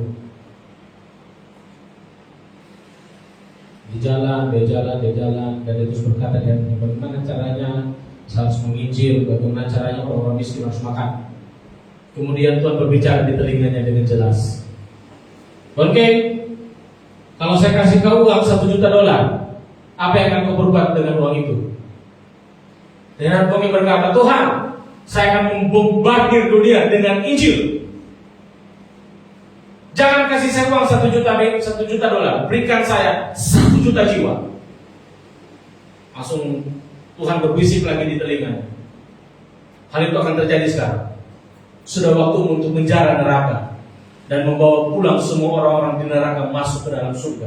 Dia jalan, dan dia terus berkata, bagaimana caranya saya harus menginjil, bagaimana caranya orang-orang miskin harus makan. Kemudian Tuhan berbicara di telinganya dengan jelas. Oke, kalau saya kasih kau uang $1 juta, apa yang akan kau berbuat dengan uang itu? Dan Bonnke berkata, Tuhan, saya akan membombardir dunia dengan Injil. Jangan kasih saya uang $1 juta, berikan saya 1 juta jiwa. Langsung Tuhan berbisik lagi di telinganya. Hal itu akan terjadi sekarang. Sudah waktu untuk menjara neraka dan membawa pulang semua orang-orang di neraka masuk ke dalam surga.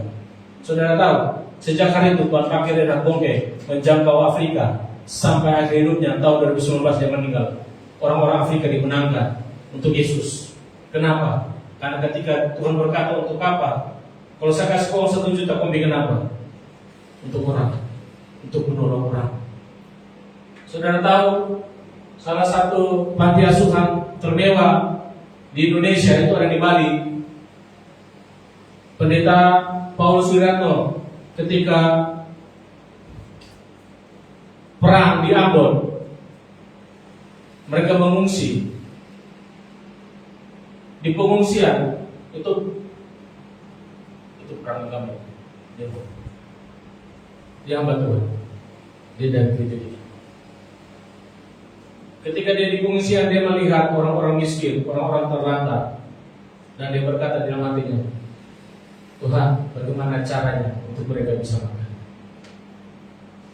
Saudara tahu, sejak hari itu Tuan Pakir Renat Bongke menjangkau Afrika sampai akhir hidupnya tahun 2019 dia meninggal. Orang-orang Afrika dimenangkan untuk Yesus. Kenapa? Karena ketika Tuhan berkata untuk apa? Kalau saya kasih uang 1 juta, kau bikin apa? Untuk orang, untuk menolong orang. Saudara tahu, salah satu panti asuhan termewah di Indonesia itu ada di Bali. Pendeta Paulus Wiratno ketika perang di Ambon, mereka mengungsi. Di pengungsian itu perang kami. Dia hamba Tuhan. Dia dari gereja ini. Ketika dia di pengungsian, dia melihat orang-orang miskin, orang-orang terlantar, dan dia berkata dalam hatinya, Tuhan, bagaimana caranya untuk mereka bisa makan?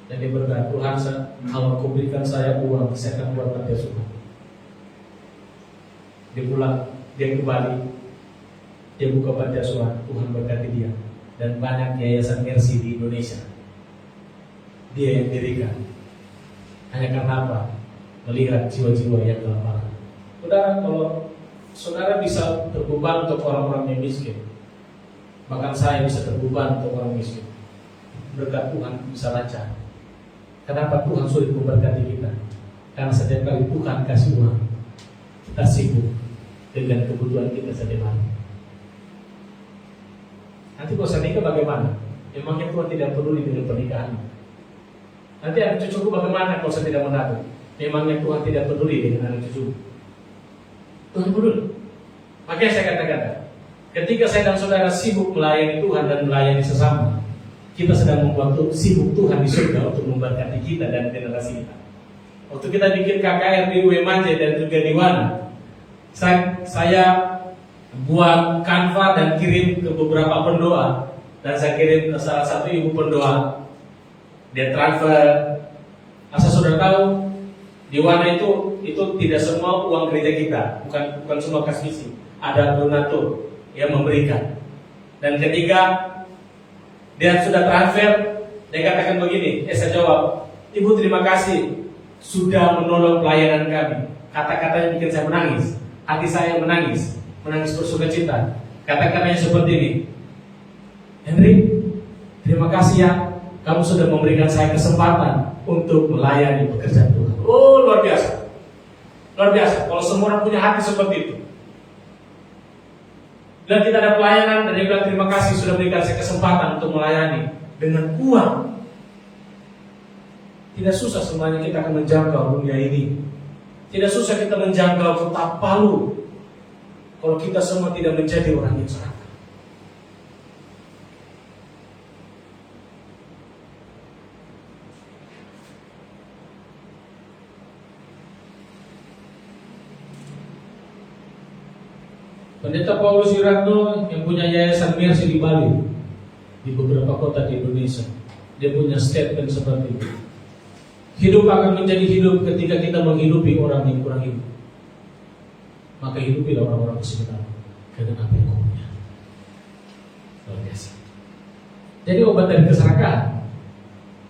Dan dia berkata, Tuhan, kalau kau berikan saya uang, saya akan buat panti asuhan. Dia pulang, dia kembali, dia buka panti asuhan, Tuhan berkati dia, dan banyak yayasan Mercy di Indonesia dia yang dirikan. Hanya karena apa? Melihat jiwa-jiwa yang kelaparan. Saudara, kalau saudara bisa terbeban untuk orang-orang yang miskin, bahkan saya bisa terbeban untuk orang miskin, berkat Tuhan bisa lancar. Kenapa Tuhan sulit memberkati kita? Karena setiap kali Tuhan kasih uang, kita sibuk dengan kebutuhan kita setiap hari. Nanti kalau saya nikah bagaimana? Memangnya Tuhan tidak peduli dengan pernikahan? Nanti anak cucuku bagaimana kalau saya tidak menabung? Memangnya Tuhan tidak peduli dengan anak cucu? Tuhan peduli. Makanya saya katakan, ketika saya dan saudara sibuk melayani Tuhan dan melayani sesama, kita sedang membuat sibuk Tuhan di surga untuk memberkati kita dan generasi kita. Waktu kita bikin KKR di UMJ dan juga di Wana, saya buat kanva dan kirim ke beberapa pendoa, dan saya kirim ke salah satu ibu pendoa. Dia transfer. Asal saudara tahu, di Wana itu tidak semua uang gereja kita, bukan semua kas misi. Ada donatur yang memberikan. Dan ketika dia sudah transfer, dia katakan begini, saya jawab, Ibu terima kasih sudah menolong pelayanan kami. Kata-katanya bikin saya menangis, hati saya menangis bersukacita. Kata-katanya seperti ini, Henry, terima kasih ya, kamu sudah memberikan saya kesempatan untuk melayani pekerjaan Tuhan. Oh, luar biasa. Luar biasa. Kalau semua orang punya hati seperti itu. Dan kita ada pelayanan, dan dia bilang terima kasih sudah berikan saya kesempatan untuk melayani dengan uang. Tidak susah semuanya kita akan menjangkau dunia ini. Tidak susah kita menjangkau kota Palu kalau kita semua tidak menjadi orang yang serakah. Pendeta Paulus Wiratno yang punya yayasan Mercy di Bali, di beberapa kota di Indonesia, dia punya statement seperti itu. Hidup akan menjadi hidup ketika kita menghidupi orang yang kurang hidup. Maka hidupilah orang-orang di sekitar dengan apa yang kau punya. Luar biasa. Jadi obat dari keserakahan,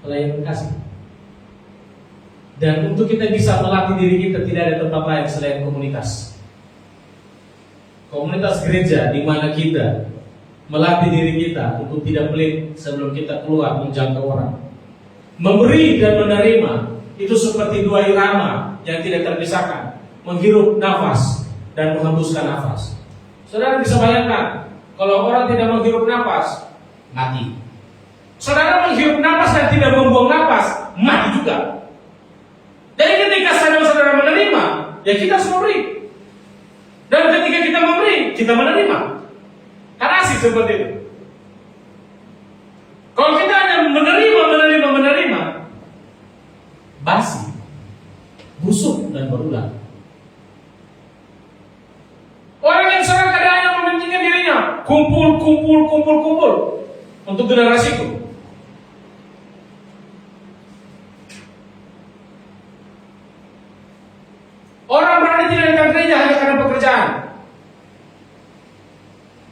pelayanan kasih. Dan untuk kita bisa melatih diri kita, tidak ada tempat lain selain komunitas. Komunitas gereja di mana kita melatih diri kita untuk tidak pelit sebelum kita keluar menjangkau orang. Memberi dan menerima itu seperti dua irama yang tidak terpisahkan, menghirup nafas dan menghembuskan nafas. Saudara bisa bayangkan, kalau orang tidak menghirup nafas, mati. Saudara menghirup nafas dan tidak membuang nafas, mati juga. Jadi ketika saudara menerima, ya kita harus memberi. Dan ketika kita memberi, kita menerima. Karena asik seperti itu. Kalau kita hanya menerima, basi, busuk dan berulang. Orang yang sekarang kadang hanya mementingkan dirinya, kumpul untuk generasiku. gereja hanya karena pekerjaan.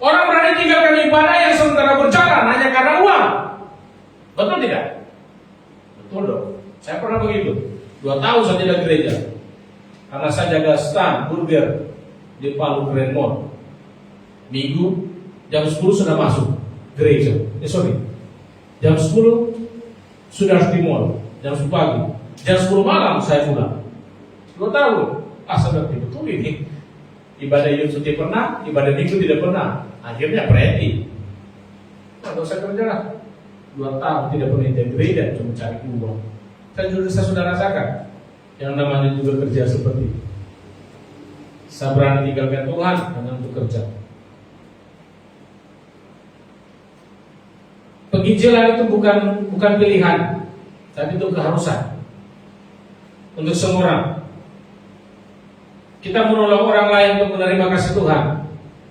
Orang berani tinggalkan ibadah yang sementara berjalan hanya karena uang. Betul tidak? Betul dong. Saya pernah begitu. 2 tahun saya tidak gereja karena saya jaga stand burger di Palu Grand Mall. Minggu jam 10 sudah masuk gereja. Jam 10 sudah harus di mall. Jam 10 pagi. Jam 10 malam saya pulang. 2 tahun. Saya betul ini. Ibadah Yud tidak pernah, ibadah Minggu tidak pernah. Akhirnya berhenti. Kalau saya kerja lah 2 tahun tidak pernah di gereja, cuma cari uang. Saya sudah rasakan yang namanya juga kerja seperti itu. Saya berani tinggalkan Tuhan hanya untuk kerja. Penginjilan itu bukan pilihan, tapi itu keharusan untuk semua orang. Kita menolong orang lain untuk menerima kasih Tuhan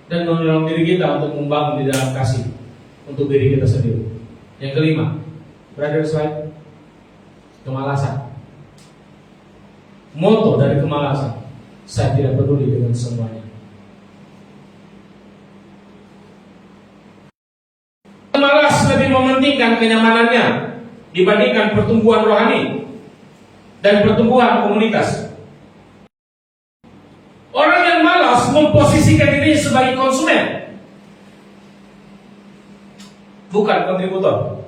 dan menolong diri kita untuk membangun di dalam kasih untuk diri kita sendiri. Yang kelima, brother slide, kemalasan. Moto dari kemalasan, saya tidak peduli dengan semuanya. Malas lebih mementingkan kenyamanannya dibandingkan pertumbuhan rohani dan pertumbuhan komunitas. Orang yang malas memposisikan diri sebagai konsumen, bukan kontributor.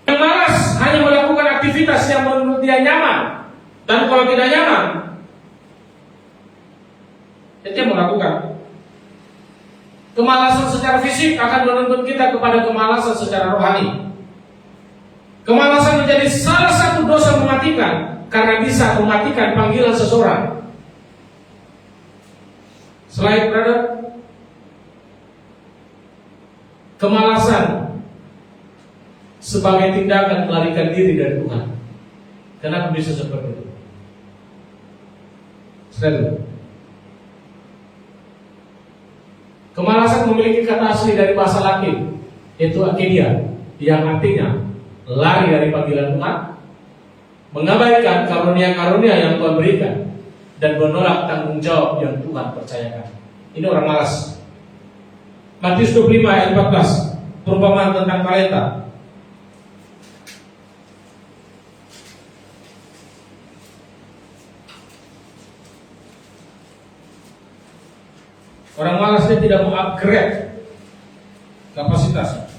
Yang malas hanya melakukan aktivitas yang menurut dia nyaman, dan kalau tidak nyaman, dia melakukan. Kemalasan secara fisik akan menuntun kita kepada kemalasan secara rohani. Kemalasan menjadi salah satu dosa mematikan karena bisa mematikan panggilan seseorang. Slide, brother. Kemalasan sebagai tindakan melarikan diri dari Tuhan. Kenapa bisa seperti itu? Slide. Kemalasan memiliki kata asli dari bahasa Latin, yaitu akedia, yang artinya lari dari panggilan Tuhan, mengabaikan karunia-karunia yang Tuhan berikan, dan menolak tanggung jawab yang Tuhan percayakan. Ini orang malas. Matius 25 ayat 14, perumpamaan tentang talenta. Orang malas dia tidak mau upgrade kapasitasnya.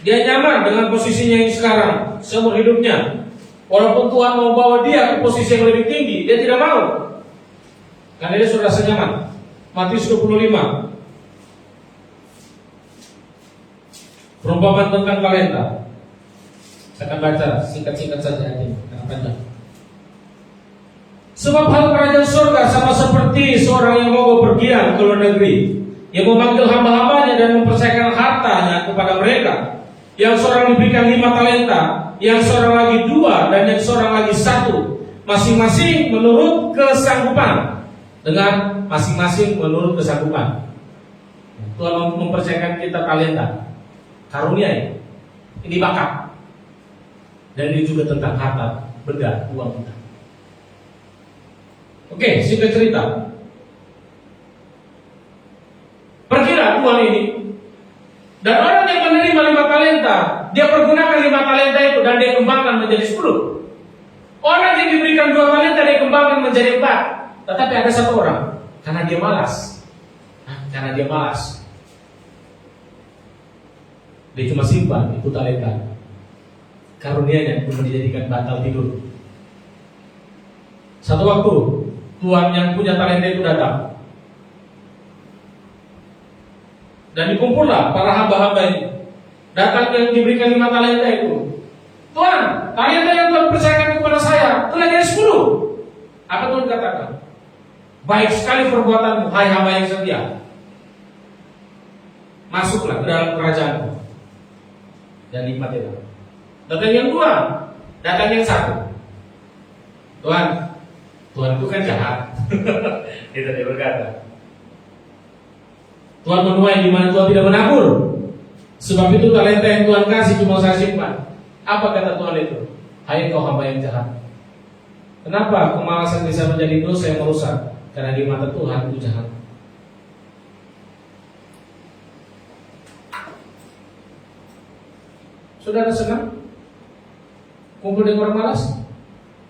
Dia nyaman dengan posisinya yang sekarang seumur hidupnya. Walaupun Tuhan mau bawa dia ke posisi yang lebih tinggi, dia tidak mau. Karena dia sudah senyaman. Matius 25. Perumpamaan tentang talenta. Saya akan baca singkat-singkat saja ini, karena panjang. Sebab hal kerajaan surga sama seperti seorang yang mau berpergian ke luar negeri, yang memanggil hamba-hambanya dan mempercayakan hartanya kepada mereka. Yang seorang diberikan 5 talenta, yang seorang lagi 2, dan yang seorang lagi 1, masing-masing menurut kesanggupan. Dengan masing-masing menurut kesanggupan. Tuhan mempercayakan kita talenta, karunia ini bakat, dan ini juga tentang harta, benda, uang kita. Oke, singkat cerita. Pergilah Tuhan ini, dan orang yang menerima 5 talenta, dia pergunakan 5 talenta itu dan dia kembangkan menjadi 10. Orang yang diberikan 2 talenta dia kembangkan menjadi 4. Tetapi ada 1 orang, karena dia malas. Dia cuma simpan itu talenta, karunianya cuma dijadikan bantal tidur. Satu waktu Tuhan yang punya talenta itu datang, dan dikumpullah para hamba-hamba ini. Datang yang diberikan 5 talenta itu. Tuhan, talenta yang Tuhan percayakan kepada saya telah jadi 10. Apa Tuhan katakan? Baik sekali perbuatanmu, hai hamba yang setia. Masuklah ke dalam kerajaanmu. Dan nikmat itu. Datang yang 2, datang yang 1. Tuhan itu kan jahat. Dia berkata, Tuhan menuai di mana Tuhan tidak menabur. Sebab itu talenta yang Tuhan kasih cuma saya simpan. Apa kata Tuhan itu? Hai kau hamba yang jahat. Kenapa kemalasan bisa menjadi dosa yang merusak? Karena di mata Tuhan itu jahat. Saudara senang kumpul dengan orang malas?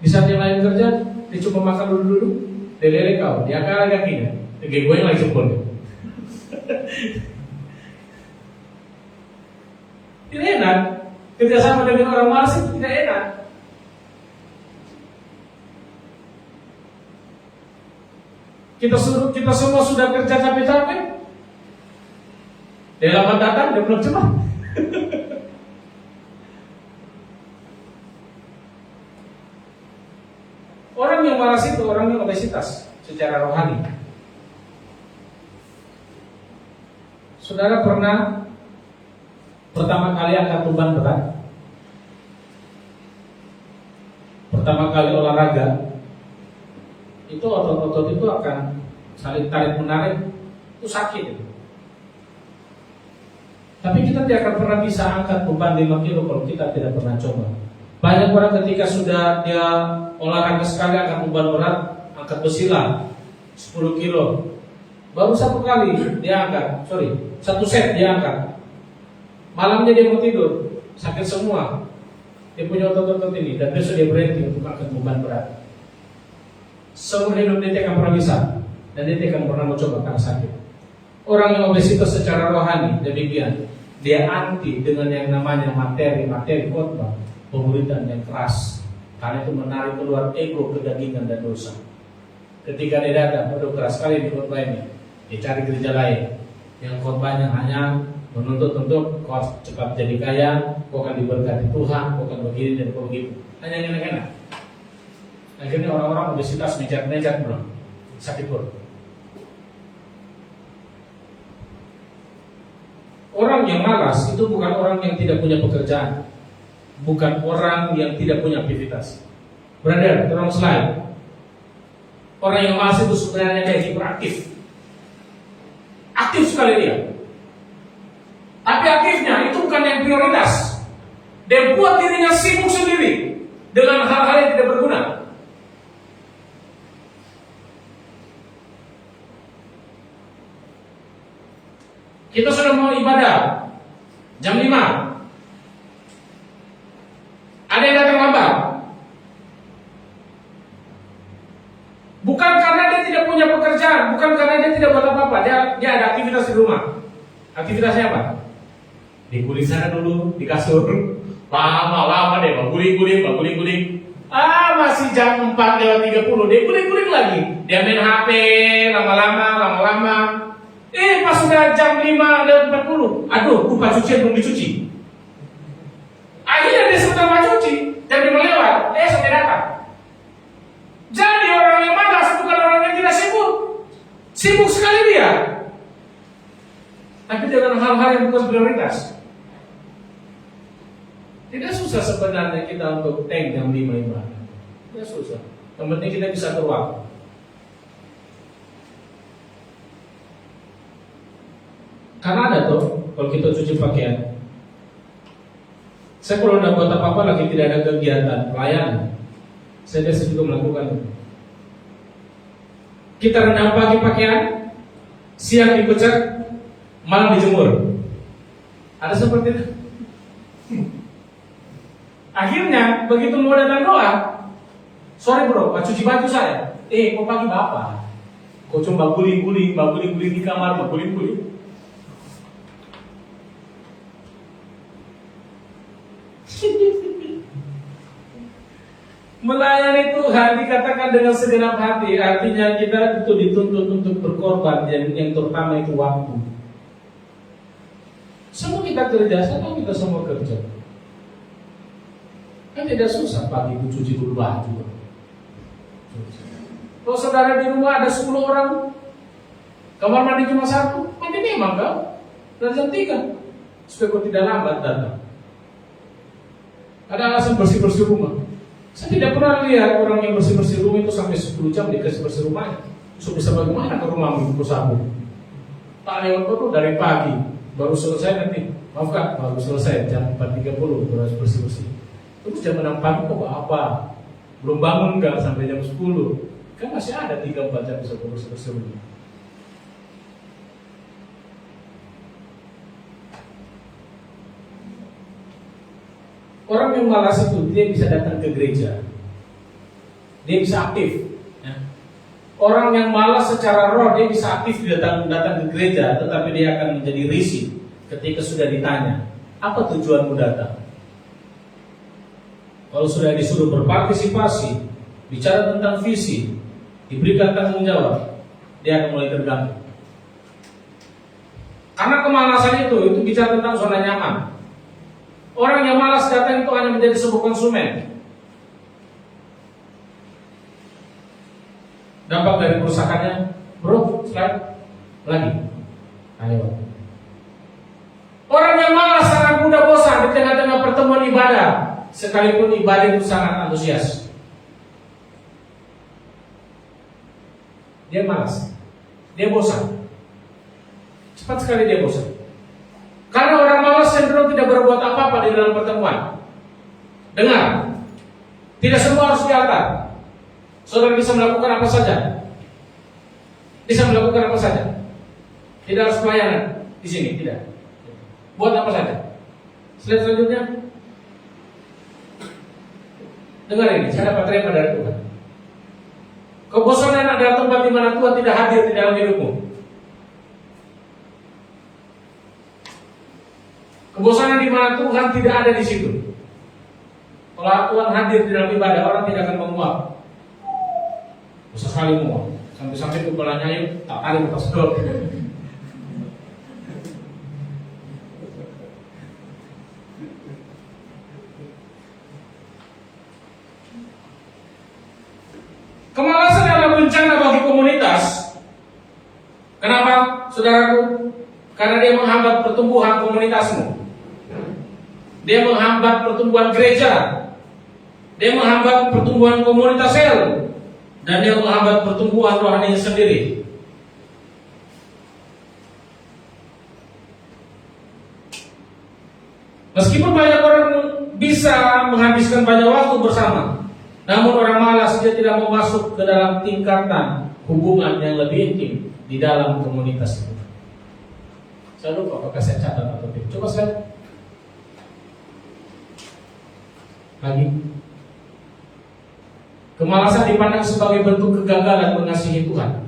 Di saat yang lain kerja, dia cuma makan dulu-dulu, dia lele kau, dia akan kakinya, dia gue yang lagi sempurna. Tidak enak, kerjasama dengan orang malas itu tidak enak. Kita semua sudah kerja capek-capek. Dia lambat datang, dia belum cepat. Orang yang malas itu orang yang obesitas secara rohani. Saudara pernah pertama kali angkat beban berat? Pertama kali olahraga, itu otot-otot itu akan saling tarik menarik, itu sakit. Tapi kita tidak akan pernah bisa angkat beban 5 kilo kalau kita tidak pernah coba. Banyak orang ketika sudah dia olahraga sekali angkat beban berat, angkat besi lah 10 kilo, baru 1 kali dia angkat, satu set dia angkat, malamnya dia mau tidur, sakit semua, dia punya otot-otot ini, dan besok dia berhenti untuk angkat beban berat. Seumur hidup dia tidak akan pernah bisa, dan dia tidak akan pernah mau coba karena sakit. Orang yang obesitas secara rohani demikian, dia anti dengan yang namanya materi khotbah, pemberitaan yang keras, karena itu menarik keluar ego, kedagingan dan dosa. Ketika dia datang, aduh keras sekali di khotbah ini, dia cari gereja lain yang khotbahnya hanya menuntut untuk kau cepat jadi kaya, kau akan diberkati Tuhan, kau akan begini dan kau begitu, hanya enak-enak. Akhirnya orang-orang obesitas nejat belum sakit perut. Orang yang malas itu bukan orang yang tidak punya pekerjaan, bukan orang yang tidak punya aktivitas. Brother, tolong slide. Orang yang malas itu sebenarnya dia hiperaktif. Aktif sekali dia. Tapi aktifnya itu bukan yang prioritas. Dia buat dirinya sibuk sendiri dengan hal-hal yang tidak berguna. Kita sudah mau ibadah jam 5. Ada yang datang lambat. Bukan karena dia tidak punya pekerjaan, bukan karena dia tidak buat apa-apa, dia ada aktivitas di rumah. Aktivitasnya apa? Diguling sana dulu, di kasur. Lama-lama deh, guling-guling. Masih jam 4:30, dia guling-guling lagi. Dia main HP, lama-lama. Pas sudah jam 5:40, aduh, lupa cucian belum dicuci. Akhirnya dia sebentar mau cuci, jam 5 lewat, sampai datang. Jadi orang yang malas bukan orang yang tidak sibuk. Sibuk sekali dia, tapi dengan hal-hal yang bukan prioritas. Tidak susah sebenarnya kita untuk tank jam 5 ibadah. Tidak susah. Yang penting kita bisa keluar. Karena ada tuh, kalau kita cuci pakaian, saya kalau tidak buat apa-apa lagi, tidak ada kegiatan pelayanan, saya biasa juga melakukan itu. Kita rendam pagi pakaian, siang dipecat, malam dijemur. Ada seperti itu. Akhirnya begitu mau datang doa, sorry bro, cuci baju saya. Kok pagi bapak? Kok cuma guling-guling di kamar, guling-guling. Melayani Tuhan dikatakan dengan segenap hati, artinya kita itu dituntut untuk berkorban, dan yang terutama itu waktu. Semua kita kerja, kita semua kerja. Kan tidak susah pagi itu cuci dulu baju. Kalau saudara di rumah ada 10 orang, kamar mandi cuma 1, mandi memang kau dari jam 3, supaya kau tidak lambat datang. Ada alasan bersih-bersih rumah. Saya tidak pernah lihat orang yang bersih-bersih rumah itu sampai 10 jam dikasih bersih rumahnya. So bisa bagaimana ke rumahmu itu sabu? Tak lewat itu dari pagi, baru selesai nanti Maaf Kak, baru selesai jam 4.30 harus bersih-bersih. Terus jam 6 pagi kok apa? Belum bangun Kak sampai jam 10. Kan masih ada 3-4 jam bisa bersih-bersih. Orang yang malas itu dia bisa datang ke gereja, dia bisa aktif. Ya. Orang yang malas secara roh dia bisa aktif datang ke gereja, tetapi dia akan menjadi risih ketika sudah ditanya, apa tujuanmu datang? Kalau sudah disuruh berpartisipasi, bicara tentang visi, diberikan tanggung jawab, dia akan mulai terganggu. Karena kemalasan itu bicara tentang zona nyaman. Orang yang malas datang itu hanya menjadi sebuah konsumen. Dampak dari kerusakannya, bro, slide lagi. Ayo. Orang yang malas sangat mudah bosan di tengah-tengah pertemuan ibadah, sekalipun ibadah itu sangat antusias. Dia malas, dia bosan. Cepat sekali dia bosan. Karena orang malas cenderung tidak berbuat apa-apa di dalam pertemuan. Dengar, tidak semua harus di altar. Saudara bisa melakukan apa saja. Bisa melakukan apa saja. Tidak harus pelayanan di sini, tidak. Buat apa saja. Slide selanjutnya. Dengar ini, saya dapat terima dari Tuhan. Kebosanan adalah tempat di mana Tuhan tidak hadir di dalam hidupmu. Kebosanan di mana Tuhan tidak ada di situ. Kalau Tuhan hadir di dalam ibadah, orang tidak akan menguap. Bisa sekali menguap. Sampai-sampai kepalanya yuk, tak tarik atas dor. Kemalasan adalah bencana bagi komunitas. Kenapa, saudaraku? Karena dia menghambat pertumbuhan komunitasmu. Dia menghambat pertumbuhan gereja. Dia menghambat pertumbuhan komunitas sel. Dan dia menghambat pertumbuhan rohaninya sendiri. Meskipun banyak orang bisa menghabiskan banyak waktu bersama, namun orang malas dia tidak mau masuk ke dalam tingkatan hubungan yang lebih intim di dalam komunitas itu. Saya lupa apakah saya catat atau tidak. Coba saya lagi. Kemalasan dipandang sebagai bentuk kegagalan mengasihi Tuhan.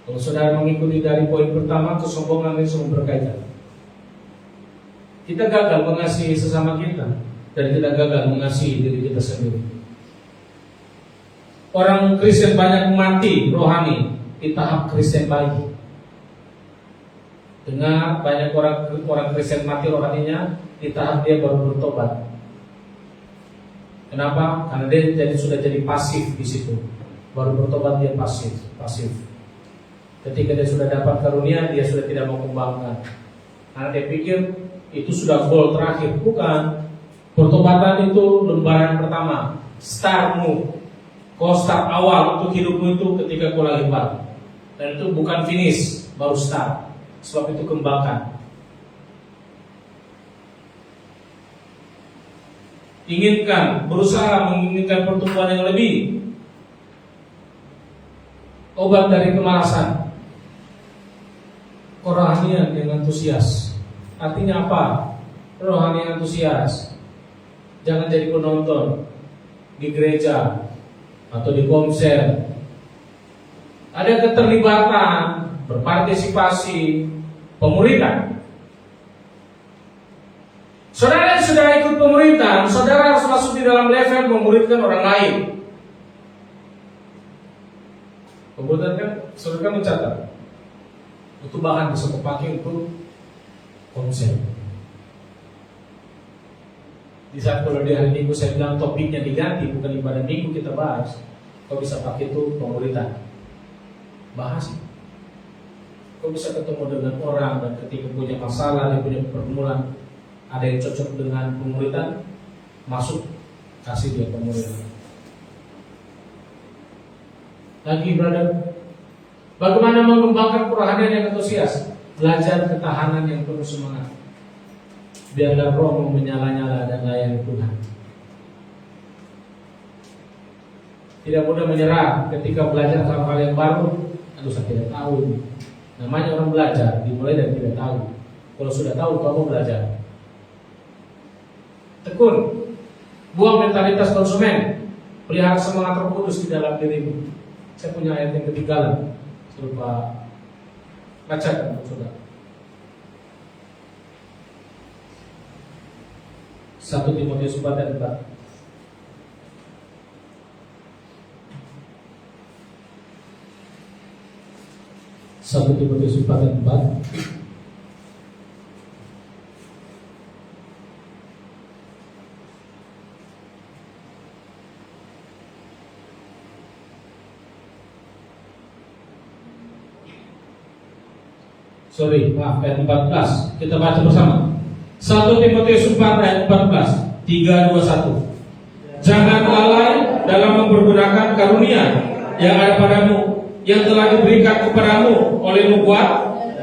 Kalau saudara mengikuti dari poin pertama, kesombongan itu semua berkaitan. Kita gagal mengasihi sesama kita dan kita gagal mengasihi diri kita sendiri. Orang Kristen banyak mati rohani di tahap Kristen baik. Dengar, banyak orang Kristen mati rohaninya di tahap dia baru bertobat. Kenapa? Karena dia sudah jadi pasif di situ. Baru bertobat dia pasif. Ketika dia sudah dapat karunia, dia sudah tidak mau kembangkan. Karena dia pikir itu sudah goal terakhir. Bukan. Pertobatan itu lembaran pertama. Startmu. Kau start awal untuk hidupmu itu ketika kau lagi baru. Dan itu bukan finish, baru start. Sebab itu kembangkan. Inginkan, berusaha menginginkan pertumbuhan yang lebih. Obat dari kemalasan, kerohanian yang antusias. Artinya apa? Rohani yang antusias. Jangan jadi penonton di gereja atau di konser. Ada keterlibatan, berpartisipasi, pemuritan. Saudara yang sudah ikut pemuritan, saudara harus masuk di dalam level memuridkan orang lain. Pemuritan kan, saudara kan mencatat itu bahan bisa dipakai untuk konser. Di saat kalau di hari Minggu saya bilang topiknya diganti, bukan ibadah Minggu kita bahas, kau bisa pakai itu pemuritan. Bahas. Kau bisa ketemu dengan orang dan ketika punya masalah, dia punya pergumulan, ada yang cocok dengan pemuritan, masuk, kasih dia pemuritan. Lagi brother, bagaimana mengembangkan kerohanian yang antusias? Belajar ketahanan yang penuh semangat. Biarlah roh menyala-nyala dan layani Tuhan. Tidak mudah menyerah ketika belajar hal-hal yang baru. Aduh, saya tidak tahu. Namanya orang belajar, dimulai dari tidak tahu. Kalau sudah tahu, kamu belajar. Tekun, buang mentalitas konsumen, pelihara semangat Roh Kudus di dalam dirimu. Saya punya ayat yang ketiga lah, serupa bacakan saudara. 1 Timotius 4 ayat 4. Satu Timotius 4 ayat 4. Maaf, ayat 14. Kita baca bersama. 1 Timotius 4 ayat 14. 3, 2, 1. Jangan lalai dalam mempergunakan karunia yang ada padamu, yang telah diberikan kepadamu oleh nubuat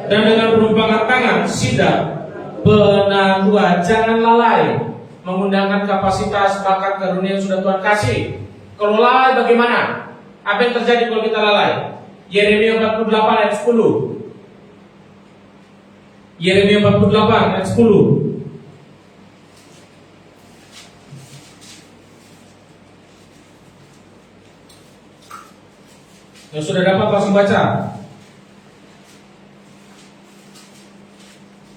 dan dengan perumpangan tangan sidang penatuan. Jangan lalai menggunakan kapasitas bakat karunia yang sudah Tuhan kasih. Kalau lalai bagaimana? Apa yang terjadi kalau kita lalai? Yeremia 48 ayat 10. Yeremia 48 ayat 10. Yang sudah dapat langsung baca.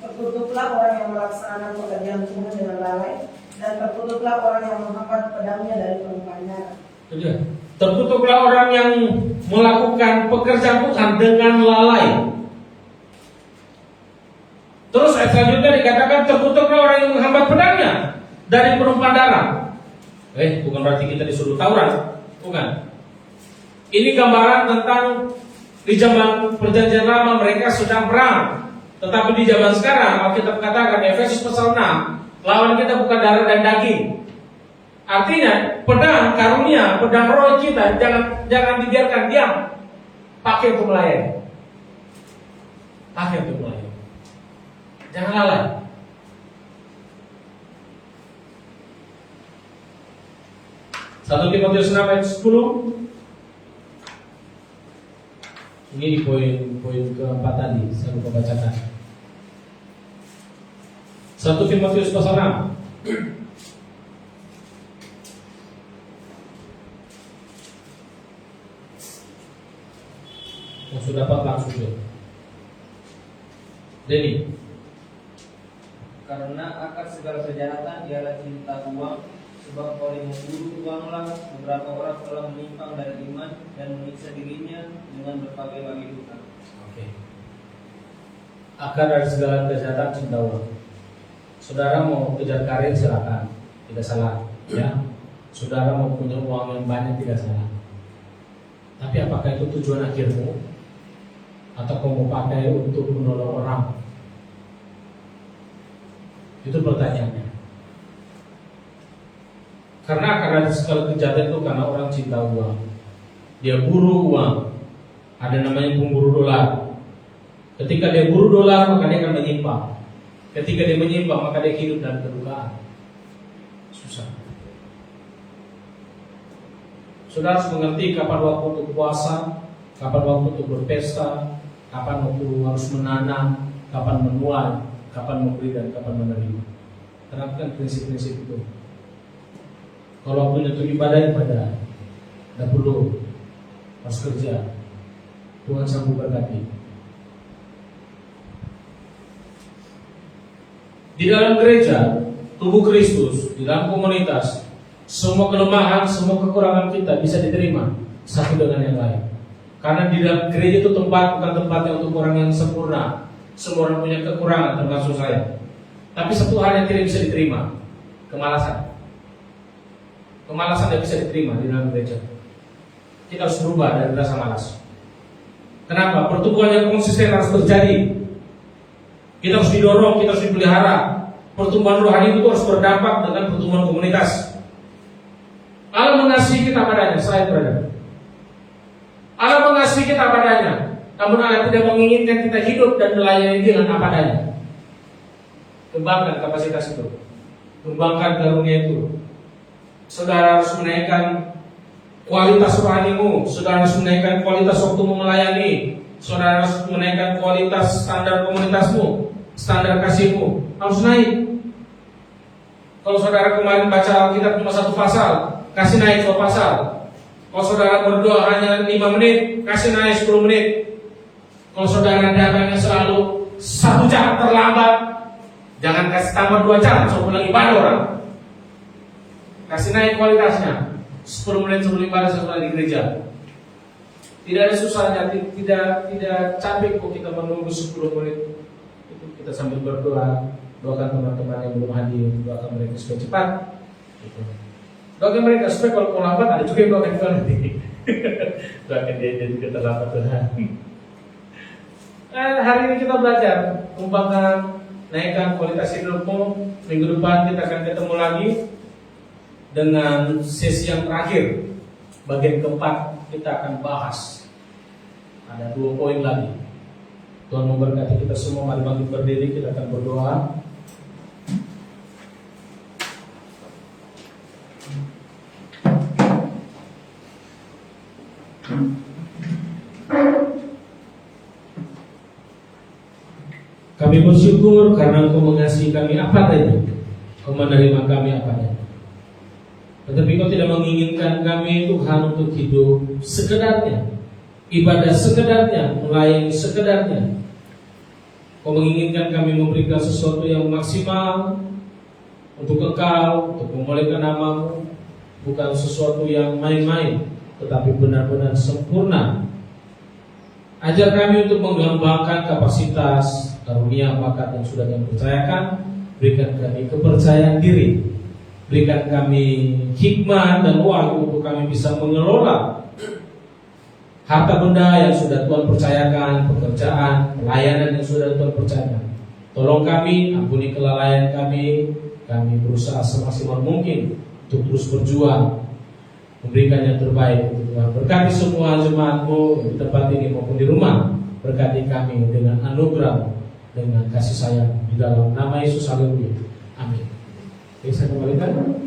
Terkutuklah orang yang melaksanakan pekerjaan Tuhan dengan lalai, dan terkutuklah orang yang menghambat pedangnya dari penumpangnya. Terkutuklah orang yang melakukan pekerjaan Tuhan dengan lalai. Terus ayat selanjutnya dikatakan terkutuklah orang yang menghambat pedangnya dari penumpang darah. Bukan berarti kita disuruh tawuran, bukan. Ini gambaran tentang di zaman perjanjian lama mereka sedang perang. Tetapi di zaman sekarang Alkitab katakan Efesus pasal 6, lawan kita bukan darah dan daging. Artinya pedang karunia, pedang roh kita jangan dibiarkan diam. Pakai untuk melayani. Pakai untuk melayani. Jangan lalai. Satu Timotius 6 ayat 10. Ini di poin keempat tadi saya lupa bacakan. 1 Timotius pasal 6. Yang sudah dapat langsung ya. Denny. Karena akar segala kejahatan ialah cinta uang, sebab oleh memburu uanglah beberapa orang telah menyimpang dari iman dan menyiksa dirinya dengan berbagai-bagai duka. Oke. Akar dari segala kejahatan cinta uang. Saudara mau kejar karir silakan, tidak salah, ya. Saudara mau punya uang yang banyak tidak salah. Tapi apakah itu tujuan akhirmu? Atau kamu pakai untuk menolong orang? Itu pertanyaannya. Karena segala kejahatan itu karena orang cinta uang. Dia buru uang. Ada namanya pemburu dolar. Ketika dia buru dolar maka dia akan menyimpang. Ketika dia menyimpang maka dia hidup dalam kedukaan. Susah. Saudara harus mengerti kapan waktu untuk puasa, kapan waktu untuk berpesta, kapan waktu harus menanam, kapan menuai, kapan memberi dan kapan menerima. Terapkan prinsip-prinsip itu. Kalau waktunya untuk ibadah, tidak perlu harus kerja. Tuhan sanggup berkati. Di dalam gereja, tubuh Kristus, di dalam komunitas, semua kelemahan, semua kekurangan kita bisa diterima satu dengan yang lain. Karena di dalam gereja itu tempat bukan tempatnya untuk orang yang sempurna. Semua orang punya kekurangan termasuk saya. Tapi satu hal yang tidak bisa diterima, kemalasan. Kemalasan tidak bisa diterima di dalam gereja. Kita harus berubah dari rasa malas. Kenapa? Pertumbuhan yang konsisten harus terjadi. Kita harus didorong, kita harus dipelihara. Pertumbuhan rohani itu harus berdampak dengan pertumbuhan komunitas. Allah mengasihi kita padanya, saya berada. Allah mengasihi kita padanya. Namun Allah tidak menginginkan kita hidup dan melayani dengan apa adanya. Kembangkan kapasitas itu, kembangkan karunia itu. Saudara harus menaikkan kualitas rohanimu, saudara harus menaikkan kualitas waktu melayani, saudara harus menaikkan kualitas standar komunitasmu, standar kasihmu harus naik. Kalau saudara kemarin baca Alkitab cuma 1 pasal, kasih naik 2 pasal. Kalau saudara berdoa hanya 5 menit, kasih naik 10 menit. Kalau saudara datangnya selalu 1 jam terlambat, jangan kasih tambah 2 jam sebelum ibadah orang. Kasih naik kualitasnya. 10 menit sebelum ibadah setelah di gereja. Tidak ada susahnya, tidak capek kok kita menunggu 10 menit. Itu kita sambil berdoa, doakan teman-teman yang belum hadir, doakan mereka supaya cepat. Gitu. Doakan mereka supaya kalau lambat ada juga yang doakan kita nanti. Doakan dia jadi terlambat Tuhan. Hari ini kita belajar kembangkan, naikkan kualitas hidupmu. Minggu depan kita akan ketemu lagi dengan sesi yang terakhir. Bagian keempat kita akan bahas. Ada 2 poin lagi. Tuhan memberkati kita semua. Mari bangkit berdiri, kita akan berdoa. Kami bersyukur karena Engkau mengasihi kami apa adanya. Engkau menerima kami apa adanya. Tetapi Engkau tidak menginginkan kami Tuhan untuk hidup sekedarnya, ibadah sekedarnya, melayani sekedarnya. Engkau menginginkan kami memberikan sesuatu yang maksimal untuk Engkau, untuk memuliakan nama-Mu, bukan sesuatu yang main-main, tetapi benar-benar sempurna. Ajar kami untuk mengembangkan kapasitas, karunia, bakat yang sudah kami percayakan. Berikan kami kepercayaan diri, berikan kami hikmah dan waktu untuk kami bisa mengelola harta benda yang sudah Tuhan percayakan, pekerjaan, pelayanan yang sudah Tuhan percayakan. Tolong kami, ampuni kelalaian kami berusaha semaksimal mungkin untuk terus berjuang, memberikan yang terbaik untuk Tuhan. Berkati semua jemaat-Mu di tempat ini maupun di rumah. Berkati kami dengan anugerah, dengan kasih sayang di dalam nama Yesus. Haleluya. Amin. Bisa kembalikan.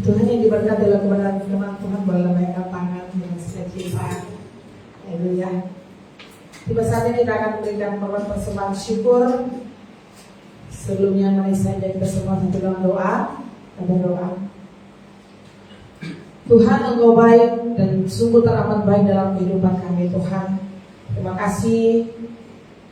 Tuhan yang diberkati dalam kebenaran firman Tuhan, boleh naikkan tangan dengan sukacita. Haleluya. Tiba saatnya kita akan memberikan korban persembahan syukur. Sebelumnya mari saja kita semua satu dalam doa. Ada doa. Tuhan, Engkau baik dan sungguh teramat baik dalam kehidupan kami Tuhan. Terima kasih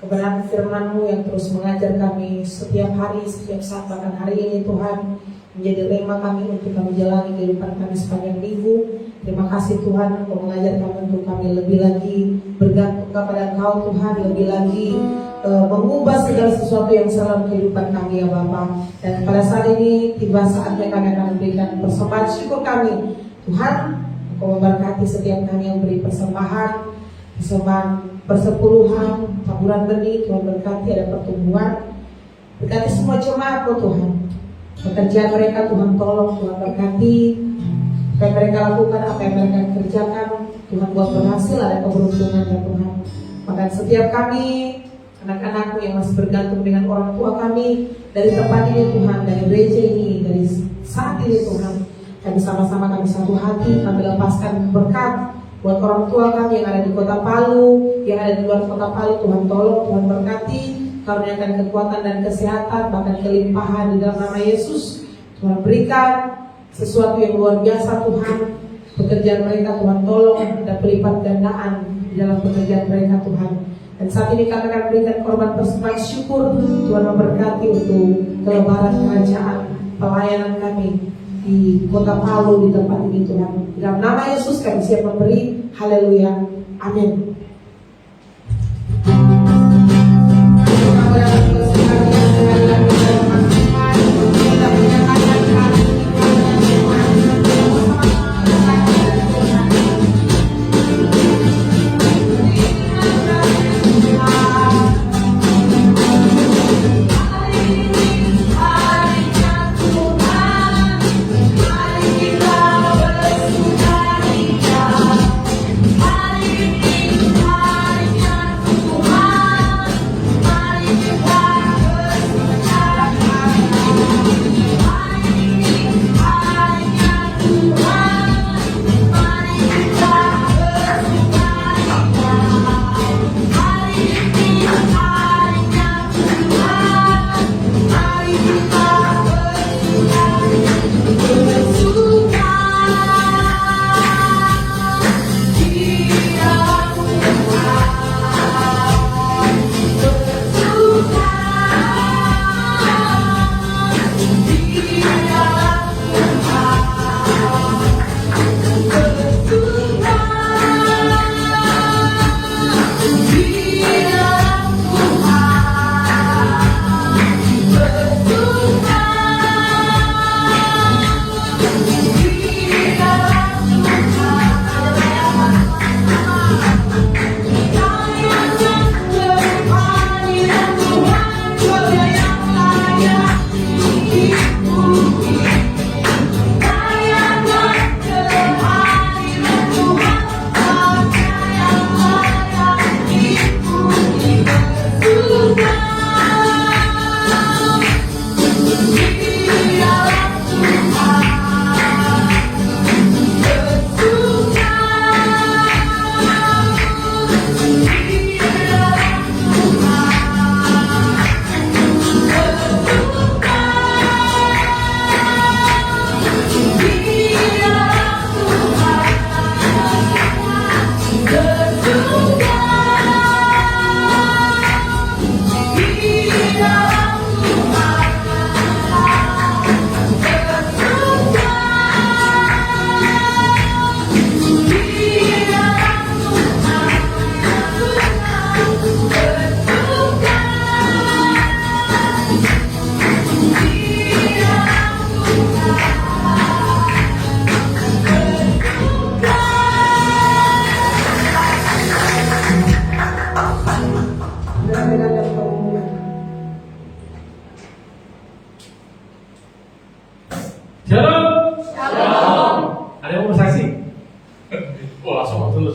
kebenaran firman-Mu yang terus mengajar kami setiap hari, setiap saat, bahkan hari ini Tuhan menjadi rema kami untuk kami jalani kehidupan kami sepanjang minggu. Terima kasih Tuhan, Engkau mengajar kami untuk kami lebih lagi bergantung kepada Engkau Tuhan, lebih lagi mengubah segala sesuatu yang salah kehidupan kami ya Bapa. Dan pada saat ini tiba saatnya kami akan memberikan persembahan syukur kami. Tuhan, Engkau memberkati setiap kami yang beri persembahan persepuluhan, taburan benih. Tuhan berkati ada pertumbuhan. Berkati semua jemaat-Mu Tuhan. Pekerjaan mereka Tuhan tolong, Tuhan berkati. Apa yang mereka lakukan, apa yang mereka kerjakan, Tuhan buat berhasil, ada keberuntungan ya Tuhan. Maka setiap kami, anak-anakmu yang masih bergantung dengan orang tua kami, dari tempat ini Tuhan, dari gereja ini, dari saat ini Tuhan, kami sama-sama, kami satu hati, kami lepaskan berkat buat orang tua kami yang ada di kota Palu, yang ada di luar kota Palu. Tuhan tolong, Tuhan berkati, karuniakan kekuatan dan kesehatan, bahkan kelimpahan di dalam nama Yesus. Tuhan berikan sesuatu yang luar biasa Tuhan. Pekerjaan mereka Tuhan tolong, ada pelipat gandaan di dalam pekerjaan mereka Tuhan. Dan saat ini kami akan berikan korban persembahan syukur. Tuhan memberkati untuk kelebaran kerajaan, pelayanan kami di kota Palu, di tempat ini Tuhan. Di dalam nama Yesus kami siap memberi. Haleluya. Amin.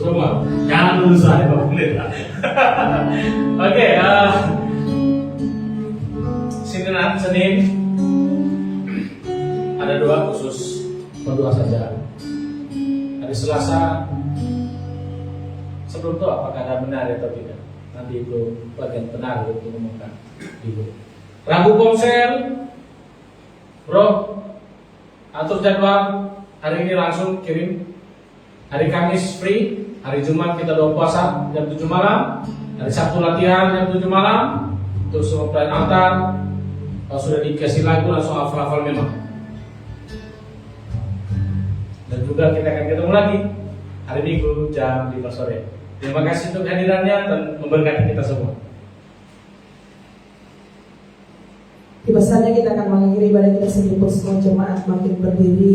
Cuma jangan dulu saya 5 menit lah. Oke, Senin ada doa khusus, berdoa saja. Hari Selasa sebelum itu apakah ada benar atau tidak? Nanti itu bagian benar untuk ngomongkan. Rabu Komsel, bro, atur jadwal. Hari ini langsung kirim. Hari Kamis free. Hari Jumat kita doa puasa jam 7 malam. Hari Sabtu latihan jam 7 malam. Terus semua pelayan altar. Kalau sudah dikasih lagu langsung hafal-hafal memang. Dan juga kita akan ketemu lagi hari Minggu jam 5 sore. Terima kasih untuk hadirannya dan memberkati kita semua. Tiba saatnya kita akan mengakhiri ibadah kita sebelum semua jemaat makin berdiri.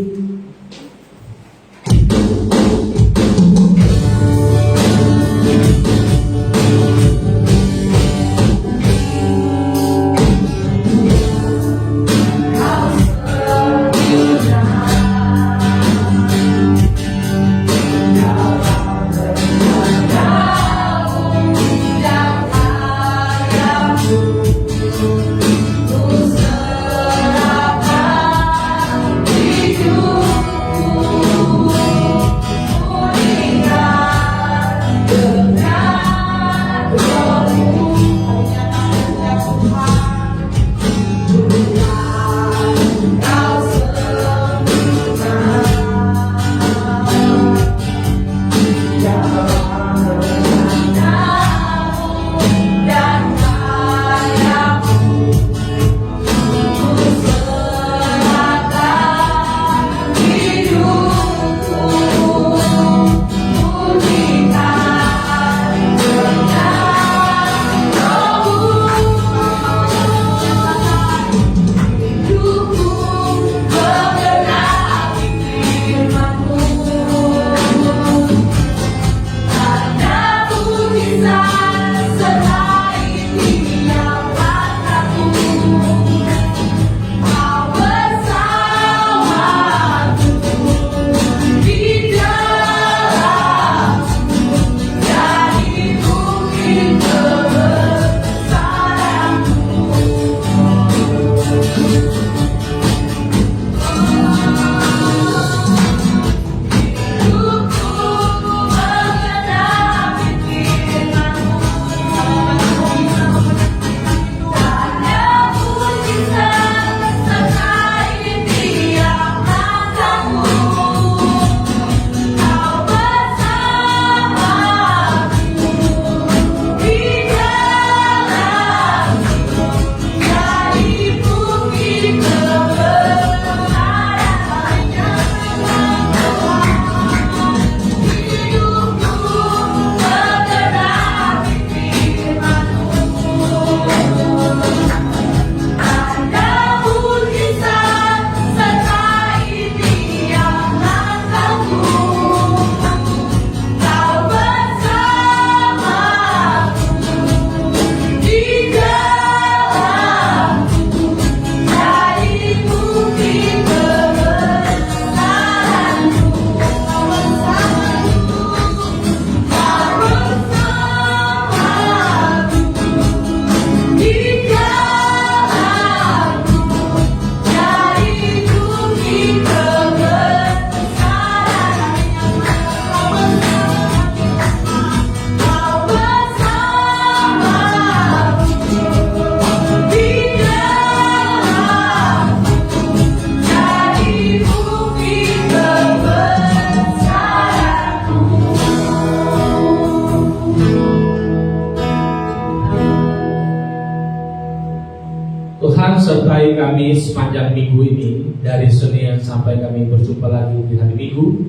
Tuhan sertai kami sepanjang minggu ini, dari Senin sampai kami berjumpa lagi di hari Minggu,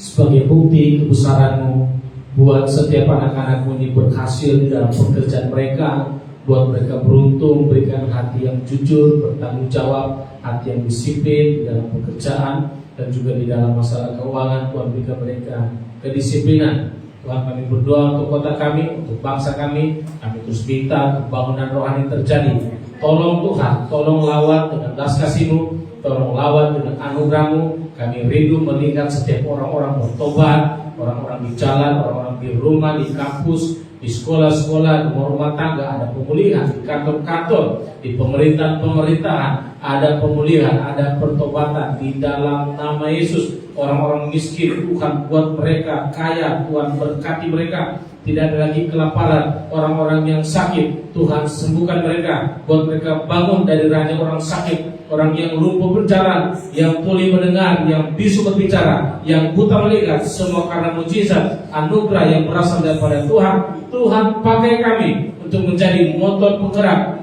sebagai bukti kebesaran-Mu. Buat setiap anak-anak-Mu ini berhasil di dalam pekerjaan mereka, buat mereka beruntung, berikan hati yang jujur, bertanggung jawab, hati yang disiplin di dalam pekerjaan dan juga di dalam masalah keuangan. Tuhan berikan mereka kedisiplinan. Tuhan, kami berdoa untuk kota kami, untuk bangsa kami terus minta pembangunan rohani terjadi. Tolong Tuhan, tolong lawan dengan belas kasih-Mu, tolong lawan dengan anugerah-Mu. Kami rindu melihat setiap orang-orang bertobat, orang-orang di jalan, orang-orang di rumah, di kampus, di sekolah-sekolah, di rumah tangga, ada pemulihan, di kantor-kantor, di pemerintahan, ada pemulihan, ada pertobatan di dalam nama Yesus. Orang-orang miskin, Tuhan buat mereka kaya, Tuhan berkati mereka. Tidak ada lagi kelaparan. Orang-orang yang sakit, Tuhan sembuhkan mereka, buat mereka bangun dari ranjang orang sakit. Orang yang lumpuh berjalan, yang tuli mendengar, yang bisu berbicara, yang buta melihat, semua karena mujizat anugerah yang berasal daripada Tuhan. Tuhan pakai kami untuk menjadi motor penggerak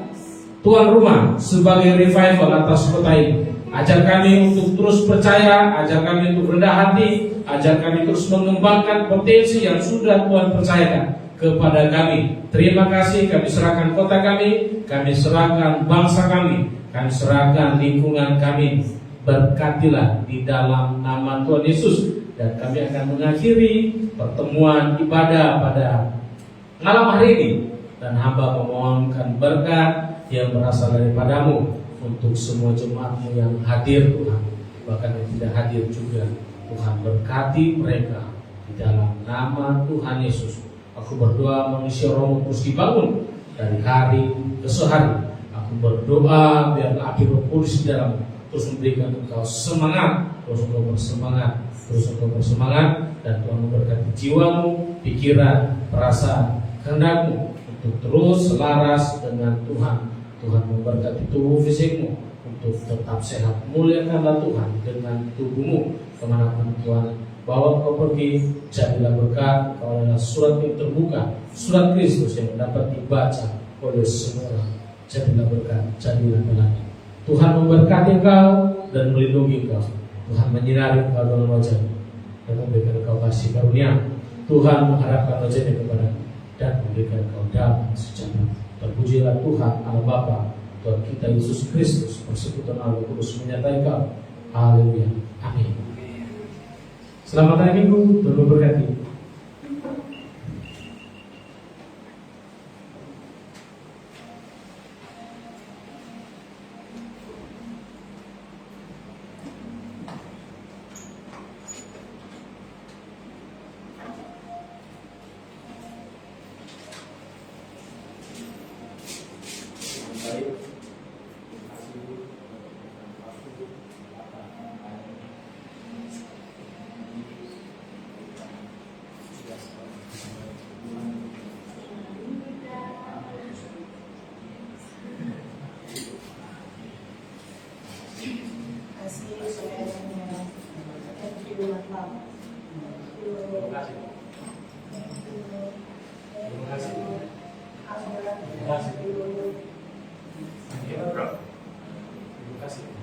tuan rumah sebagai revival atas kota ini. Ajar kami untuk terus percaya, ajar kami untuk rendah hati, ajar kami terus mengembangkan potensi yang sudah Tuhan percayakan kepada kami. Terima kasih, kami serahkan kota kami serahkan bangsa kami serahkan lingkungan kami. Berkatilah di dalam nama Tuhan Yesus. Dan kami akan mengakhiri pertemuan ibadah pada malam hari ini. Dan hamba memohonkan berkat yang berasal daripadamu untuk semua jemaatmu yang hadir Tuhan, bahkan yang tidak hadir juga. Tuhan berkati mereka di dalam nama Tuhan Yesus. Aku berdoa manusia rohmu terus dibangun dari hari ke hari. Aku berdoa biar api Roh Kudus di dalam terus memberikan engkau semangat, terus engkau bersemangat, dan Tuhan memberkati jiwamu, pikiran, perasaan, kehendakmu untuk terus selaras dengan Tuhan. Tuhan memberkati tubuh fisikmu untuk tetap sehat. Muliakanlah Tuhan dengan tubuhmu kemanapun Tuhan bawa kau pergi. Jadilah berkat. Kau adalah surat yang terbuka, surat Kristus yang dapat dibaca oleh semua orang. Jadilah berkat, jadilah teladan. Tuhan memberkati engkau dan melindungi engkau. Tuhan menyinari engkau dengan wajah-Nya dan memberikan engkau kasih karunia. Tuhan mengharapkan wajah-Nya kepadamu dan memberikan engkau damai sejahtera. Terpujilah Tuhan Allah Bapa, Tuhan kita Yesus Kristus, persekutuan Allah Kudus menyertai kau. Haleluya. Amin. Selamat hari Minggu, Tuhan memberkati. Terima kasih.